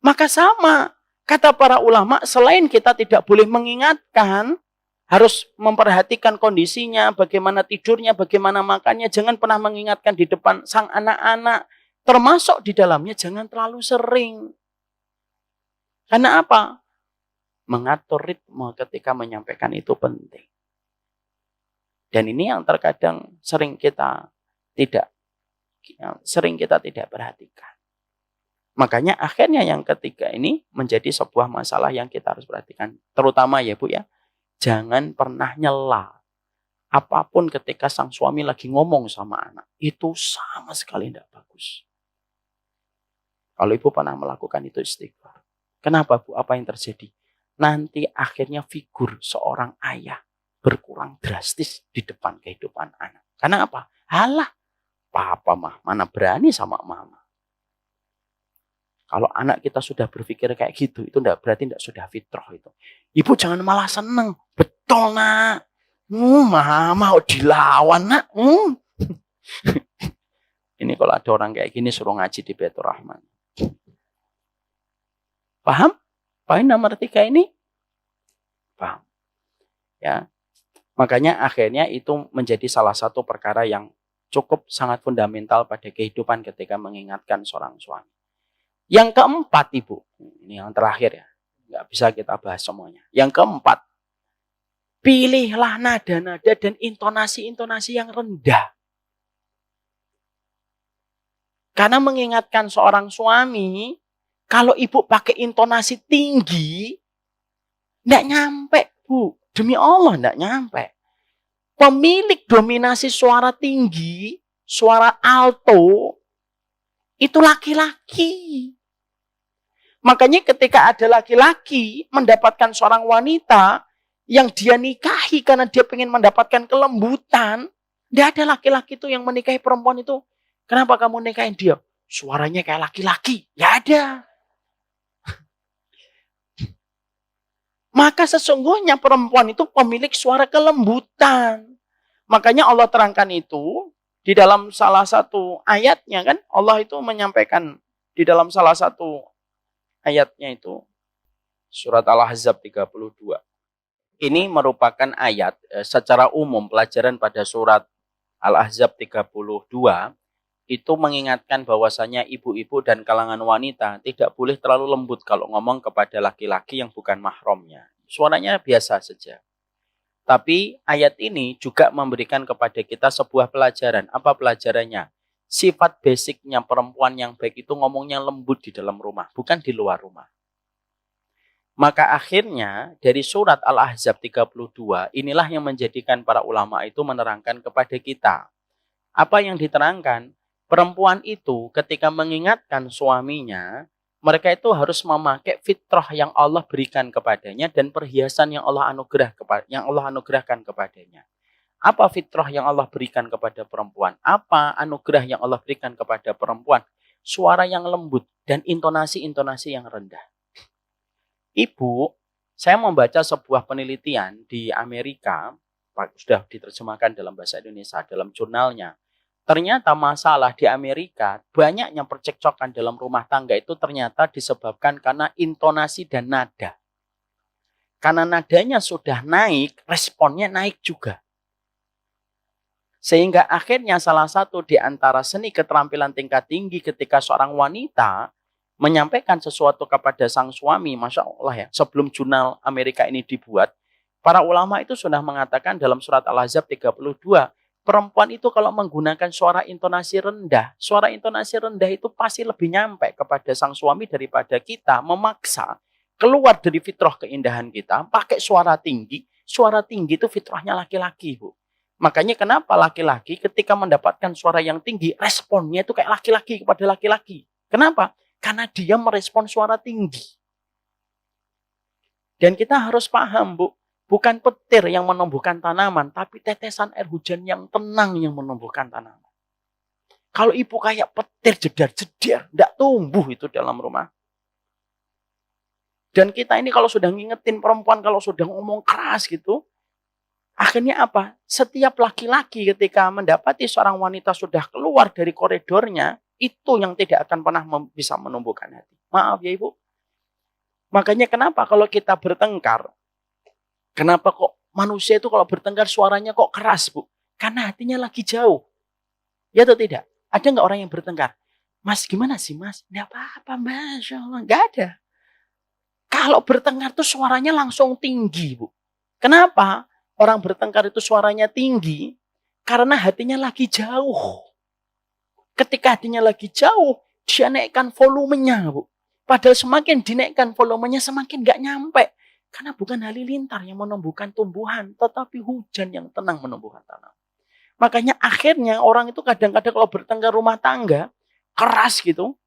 Maka sama. Kata para ulama, selain kita tidak boleh mengingatkan, harus memperhatikan kondisinya, bagaimana tidurnya, bagaimana makannya. Jangan pernah mengingatkan di depan sang anak-anak. Termasuk di dalamnya jangan terlalu sering. Karena apa? Mengatur ritme ketika menyampaikan itu penting. Dan ini yang terkadang sering kita tidak perhatikan. Makanya akhirnya yang ketiga ini menjadi sebuah masalah yang kita harus perhatikan. Terutama ya Bu ya, jangan pernah nyela. Apapun ketika sang suami lagi ngomong sama anak, itu sama sekali tidak bagus. Kalau Ibu pernah melakukan itu istighfar. Kenapa Bu? Apa yang terjadi? Nanti akhirnya figur seorang ayah berkurang drastis di depan kehidupan anak. Karena apa? Halah, papa mah mana berani sama mama. Kalau anak kita sudah berpikir kayak gitu, itu berarti tidak sudah fitrah itu. Ibu jangan malah seneng. Betul nak. Mama dilawan nak. Ini kalau ada orang kayak gini suruh ngaji di Baitur Rahman. Paham? Poin nomor 3 ini? Paham. Ya. Makanya akhirnya itu menjadi salah satu perkara yang cukup sangat fundamental pada kehidupan ketika mengingatkan seorang suami. Yang keempat Ibu, ini yang terakhir ya, nggak bisa kita bahas semuanya. Yang keempat, pilihlah nada-nada dan intonasi-intonasi yang rendah. Karena mengingatkan seorang suami, kalau Ibu pakai intonasi tinggi, nggak nyampe Bu, demi Allah nggak nyampe. Pemilik dominasi suara tinggi, suara alto, itu laki-laki. Makanya ketika ada laki-laki mendapatkan seorang wanita yang dia nikahi karena dia ingin mendapatkan kelembutan, tidak ada laki-laki itu yang menikahi perempuan itu. Kenapa kamu nikahin dia? Suaranya kayak laki-laki. Ya ada. Maka sesungguhnya perempuan itu pemilik suara kelembutan. Makanya Allah terangkan itu di dalam salah satu ayatnya kan. Allah itu menyampaikan di dalam salah satu ayatnya itu. Surat Al-Ahzab 32. Ini merupakan ayat secara umum pelajaran pada surat Al-Ahzab 32. Itu mengingatkan bahwasanya ibu-ibu dan kalangan wanita tidak boleh terlalu lembut kalau ngomong kepada laki-laki yang bukan mahramnya. Suaranya biasa saja. Tapi ayat ini juga memberikan kepada kita sebuah pelajaran. Apa pelajarannya? Sifat basicnya perempuan yang baik itu ngomongnya lembut di dalam rumah, bukan di luar rumah. Maka akhirnya dari surat Al-Ahzab 32, inilah yang menjadikan para ulama itu menerangkan kepada kita. Apa yang diterangkan? Perempuan itu ketika mengingatkan suaminya, mereka itu harus memakai fitrah yang Allah berikan kepadanya dan perhiasan yang Allah anugerahkan kepadanya. Apa fitrah yang Allah berikan kepada perempuan? Apa anugerah yang Allah berikan kepada perempuan? Suara yang lembut dan intonasi-intonasi yang rendah. Ibu, saya membaca sebuah penelitian di Amerika, sudah diterjemahkan dalam bahasa Indonesia, dalam jurnalnya. Ternyata masalah di Amerika, banyaknya percekcokan dalam rumah tangga itu ternyata disebabkan karena intonasi dan nada. Karena nadanya sudah naik, responnya naik juga. Sehingga akhirnya salah satu di antara seni keterampilan tingkat tinggi ketika seorang wanita menyampaikan sesuatu kepada sang suami, Masya Allah ya, sebelum jurnal Amerika ini dibuat, para ulama itu sudah mengatakan dalam surat Al-Ahzab 32, perempuan itu kalau menggunakan suara intonasi rendah itu pasti lebih nyampe kepada sang suami daripada kita memaksa keluar dari fitrah keindahan kita, pakai suara tinggi itu fitrahnya laki-laki, Bu. Makanya kenapa laki-laki ketika mendapatkan suara yang tinggi, responnya itu kayak laki-laki kepada laki-laki. Kenapa? Karena dia merespon suara tinggi. Dan kita harus paham, Bu, bukan petir yang menumbuhkan tanaman, tapi tetesan air hujan yang tenang yang menumbuhkan tanaman. Kalau ibu kayak petir jedar-jedar, tidak tumbuh itu dalam rumah. Dan kita ini kalau sudah ngingetin perempuan, kalau sudah ngomong keras gitu, akhirnya apa? Setiap laki-laki ketika mendapati seorang wanita sudah keluar dari koridornya, itu yang tidak akan pernah bisa menumbuhkan hati. Maaf ya Ibu. Makanya kenapa kalau kita bertengkar, kenapa kok manusia itu kalau bertengkar suaranya kok keras, Bu? Karena hatinya lagi jauh. Ya atau tidak? Ada nggak orang yang bertengkar? Mas gimana sih Mas? Nggak apa-apa Masya Allah. Nggak ada. Kalau bertengkar tuh suaranya langsung tinggi, Bu. Kenapa? Orang bertengkar itu suaranya tinggi karena hatinya lagi jauh. Ketika hatinya lagi jauh, dia naikkan volumenya, Bu. Padahal semakin dinaikkan volumenya semakin gak nyampe. Karena bukan halilintar yang menumbuhkan tumbuhan, tetapi hujan yang tenang menumbuhkan tanah. Makanya akhirnya orang itu kadang-kadang kalau bertengkar rumah tangga, keras gitu,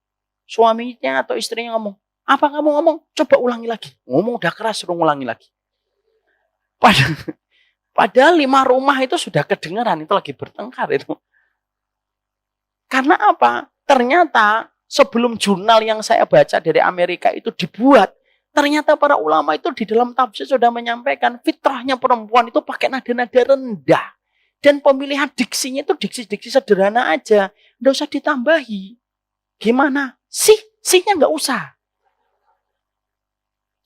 suaminya atau istrinya ngomong, apa kamu ngomong? Coba ulangi lagi. Ngomong udah keras, suruh ulangi lagi. Padahal 5 rumah itu sudah kedengaran, itu lagi bertengkar itu. Karena apa? Ternyata sebelum jurnal yang saya baca dari Amerika itu dibuat, ternyata para ulama itu di dalam tafsir sudah menyampaikan fitrahnya perempuan itu pakai nada-nada rendah. Dan pemilihan diksinya itu diksi-diksi sederhana aja. Nggak usah ditambahi. Gimana? Sih-nya nggak usah.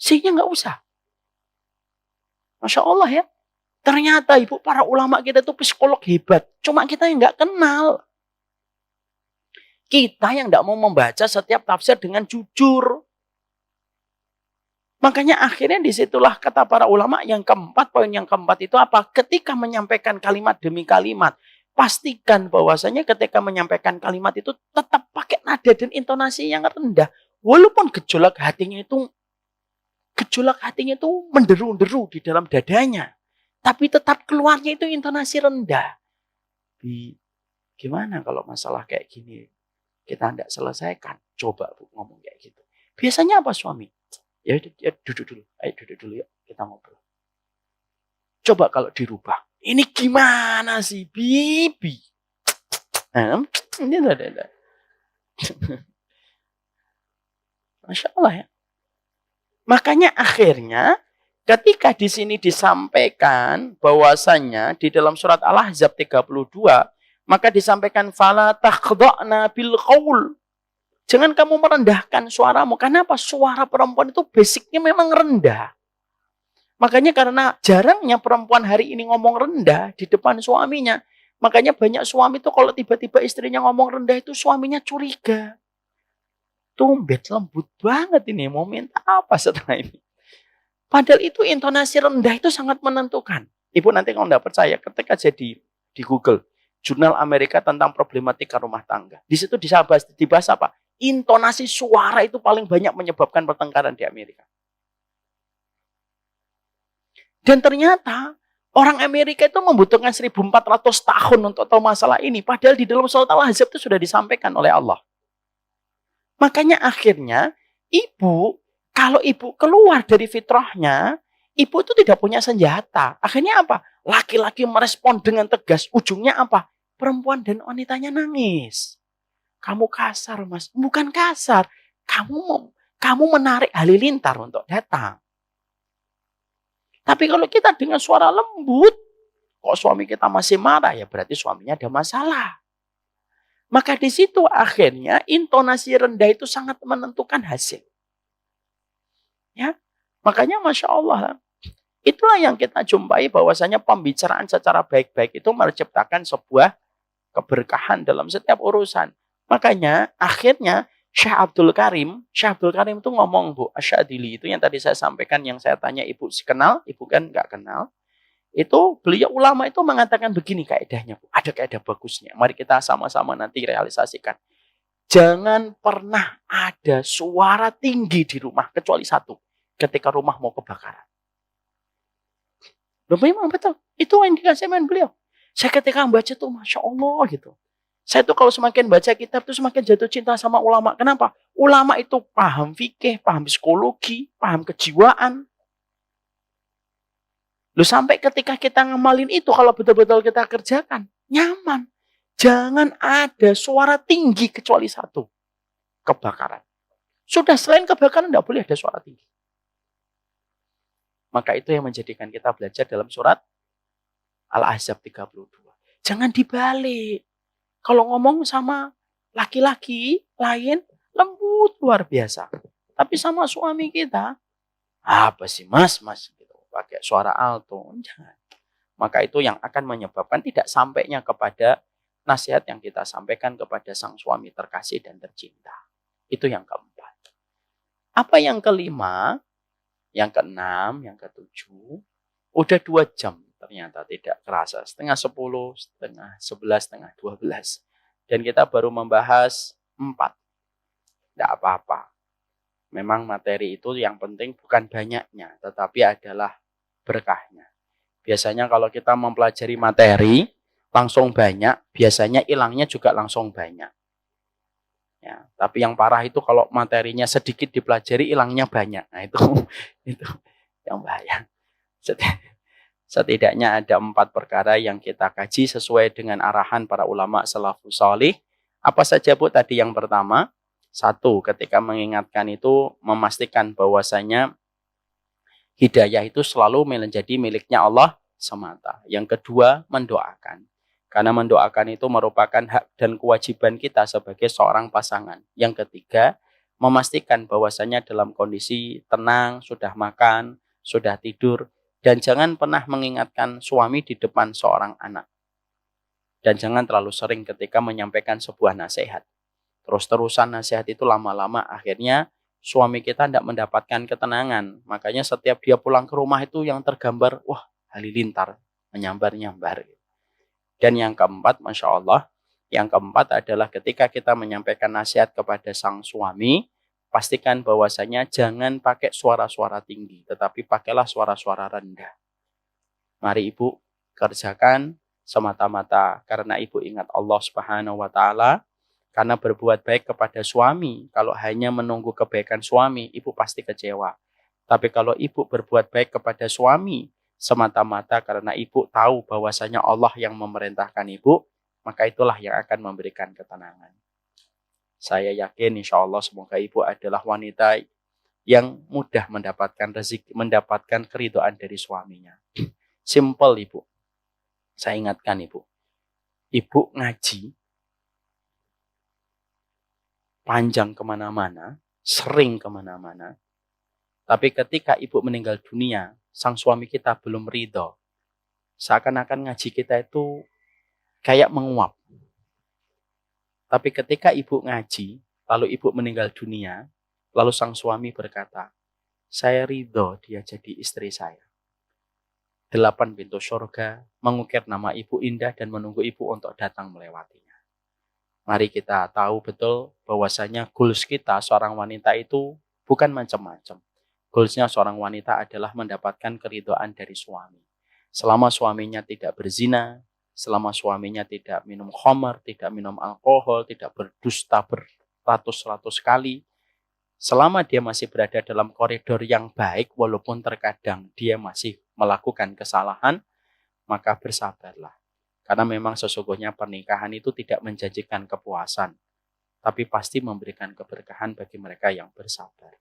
Sih-nya nggak usah. Masya Allah ya. Ternyata Ibu, para ulama kita itu psikolog hebat. Cuma kita yang nggak kenal. Kita yang nggak mau membaca setiap tafsir dengan jujur. Makanya akhirnya disitulah kata para ulama yang keempat, poin yang keempat itu apa? Ketika menyampaikan kalimat demi kalimat, pastikan bahwasanya ketika menyampaikan kalimat itu tetap pakai nada dan intonasi yang rendah. Walaupun gejolak hatinya itu menderu-deru di dalam dadanya. Tapi tetap keluarnya itu intonasi rendah. Gimana kalau masalah kayak gini kita tidak selesaikan? Coba Bu ngomong kayak gitu. Biasanya apa suami? Ya duduk dulu. Ayo duduk dulu ya. Kita ngobrol. Coba kalau dirubah. Ini gimana sih Bibi? Ini ada. Masya Allah ya. Makanya akhirnya ketika di sini disampaikan bahwasannya di dalam surat Al-Ahzab 32, maka disampaikan fala takhdha'na bil qaul. Jangan kamu merendahkan suaramu. Kenapa? Suara perempuan itu basicnya memang rendah. Makanya karena jarangnya perempuan hari ini ngomong rendah di depan suaminya, makanya banyak suami itu kalau tiba-tiba istrinya ngomong rendah itu suaminya curiga. Tumben lembut banget ini, mau minta apa setelah ini? Padahal itu intonasi rendah itu sangat menentukan. Ibu nanti kalau tidak percaya, ketika jadi di Google, jurnal Amerika tentang problematika rumah tangga. Di situ dibahas apa? Intonasi suara itu paling banyak menyebabkan pertengkaran di Amerika. Dan ternyata orang Amerika itu membutuhkan 1400 tahun untuk tahu masalah ini. Padahal di dalam surat Al-Ahzab itu sudah disampaikan oleh Allah. Makanya akhirnya ibu, kalau ibu keluar dari fitrahnya, ibu itu tidak punya senjata. Akhirnya apa? Laki-laki merespon dengan tegas. Ujungnya apa? Perempuan dan wanitanya nangis. Kamu kasar, Mas. Bukan kasar. Kamu menarik halilintar untuk datang. Tapi kalau kita dengan suara lembut, kok suami kita masih marah, ya berarti suaminya ada masalah. Maka di situ akhirnya intonasi rendah itu sangat menentukan hasil. Ya, makanya Masya Allah, itulah yang kita jumpai bahwasanya pembicaraan secara baik-baik itu menciptakan sebuah keberkahan dalam setiap urusan. Makanya akhirnya Syekh Abdul Karim itu ngomong, Bu Asyadili itu yang tadi saya sampaikan, yang saya tanya ibu kenal, ibu kan nggak kenal. Itu beliau ulama itu mengatakan begini kaedahnya, Bu. Ada kaedah bagusnya. Mari kita sama-sama nanti realisasikan. Jangan pernah ada suara tinggi di rumah kecuali satu, ketika rumah mau kebakaran. Loh, memang betul. Itu yang dikasih beliau. Saya ketika membaca tuh Masya Allah gitu. Saya tuh kalau semakin baca kitab tuh semakin jatuh cinta sama ulama. Kenapa? Ulama itu paham fikih, paham psikologi, paham kejiwaan. Loh, sampai ketika kita ngamalin itu, kalau betul-betul kita kerjakan, nyaman. Jangan ada suara tinggi kecuali satu. Kebakaran. Sudah, selain kebakaran tidak boleh ada suara tinggi. Maka itu yang menjadikan kita belajar dalam surat Al-Ahzab 32. Jangan dibalik. Kalau ngomong sama laki-laki lain, lembut luar biasa. Tapi sama suami kita, apa sih mas gitu, pakai suara alto. Jangan. Maka itu yang akan menyebabkan tidak sampainya kepada nasihat yang kita sampaikan kepada sang suami terkasih dan tercinta. Itu yang keempat. Apa yang kelima? Yang keenam, yang ketujuh, udah 2 jam. Ternyata tidak kerasa, setengah 10, setengah 11, setengah 12. Dan kita baru membahas 4. Tidak apa-apa. Memang materi itu yang penting bukan banyaknya, tetapi adalah berkahnya. Biasanya kalau kita mempelajari materi, langsung banyak, biasanya hilangnya juga langsung banyak. Ya, tapi yang parah itu kalau materinya sedikit dipelajari, hilangnya banyak. Nah itu yang bahaya. Setidaknya ada 4 perkara yang kita kaji sesuai dengan arahan para ulama salafus salih. Apa saja, Bu? Tadi yang pertama, 1, ketika mengingatkan itu memastikan bahwasanya hidayah itu selalu menjadi miliknya Allah semata. Yang kedua, mendoakan. Karena mendoakan itu merupakan hak dan kewajiban kita sebagai seorang pasangan. Yang ketiga, memastikan bahwasanya dalam kondisi tenang, sudah makan, sudah tidur, dan jangan pernah mengingatkan suami di depan seorang anak. Dan jangan terlalu sering ketika menyampaikan sebuah nasihat. Terus-terusan nasihat itu lama-lama akhirnya suami kita tidak mendapatkan ketenangan. Makanya setiap dia pulang ke rumah itu yang tergambar, wah, halilintar, menyambar-nyambar. Dan yang keempat, Masya Allah, yang keempat adalah ketika kita menyampaikan nasihat kepada sang suami, pastikan bahwasanya jangan pakai suara-suara tinggi, tetapi pakailah suara-suara rendah. Mari Ibu kerjakan semata-mata karena Ibu ingat Allah Subhanahu wa Ta'ala, karena berbuat baik kepada suami. Kalau hanya menunggu kebaikan suami, Ibu pasti kecewa. Tapi kalau Ibu berbuat baik kepada suami semata-mata karena Ibu tahu bahwasanya Allah yang memerintahkan Ibu, maka itulah yang akan memberikan ketenangan. Saya yakin insya Allah semoga Ibu adalah wanita yang mudah mendapatkan rezeki, mendapatkan keridhaan dari suaminya. Simple Ibu. Saya ingatkan Ibu. Ibu ngaji panjang kemana-mana, sering kemana-mana. Tapi ketika Ibu meninggal dunia, sang suami kita belum ridho. Seakan-akan ngaji kita itu kayak menguap. Tapi ketika Ibu ngaji, lalu Ibu meninggal dunia, lalu sang suami berkata, saya ridho dia jadi istri saya. 8 pintu surga mengukir nama Ibu indah dan menunggu Ibu untuk datang melewatinya. Mari kita tahu betul bahwasanya goals kita seorang wanita itu bukan macam-macam. Goalsnya seorang wanita adalah mendapatkan keridhaan dari suami. Selama suaminya tidak berzina, selama suaminya tidak minum khamar, tidak minum alkohol, tidak berdusta beratus-ratus kali, selama dia masih berada dalam koridor yang baik, walaupun terkadang dia masih melakukan kesalahan, maka bersabarlah. Karena memang sesungguhnya pernikahan itu tidak menjanjikan kepuasan, tapi pasti memberikan keberkahan bagi mereka yang bersabar.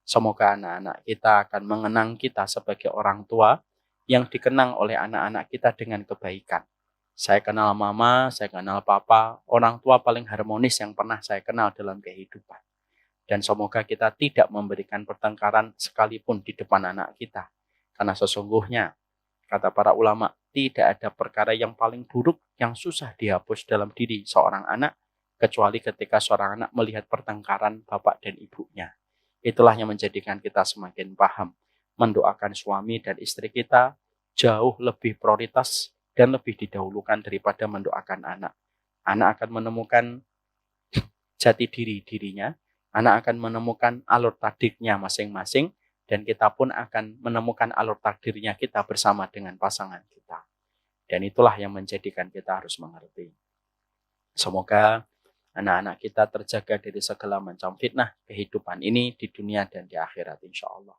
Semoga anak-anak kita akan mengenang kita sebagai orang tua yang dikenang oleh anak-anak kita dengan kebaikan. Saya kenal mama, saya kenal papa, orang tua paling harmonis yang pernah saya kenal dalam kehidupan. Dan semoga kita tidak memberikan pertengkaran sekalipun di depan anak kita. Karena sesungguhnya, kata para ulama, tidak ada perkara yang paling buruk yang susah dihapus dalam diri seorang anak, kecuali ketika seorang anak melihat pertengkaran bapak dan ibunya. Itulah yang menjadikan kita semakin paham. Mendoakan suami dan istri kita jauh lebih prioritas dan lebih didahulukan daripada mendoakan anak. Anak akan menemukan jati dirinya, anak akan menemukan alur takdirnya masing-masing, dan kita pun akan menemukan alur takdirnya kita bersama dengan pasangan kita. Dan itulah yang menjadikan kita harus mengerti. Semoga anak-anak kita terjaga dari segala macam fitnah kehidupan ini di dunia dan di akhirat insya Allah.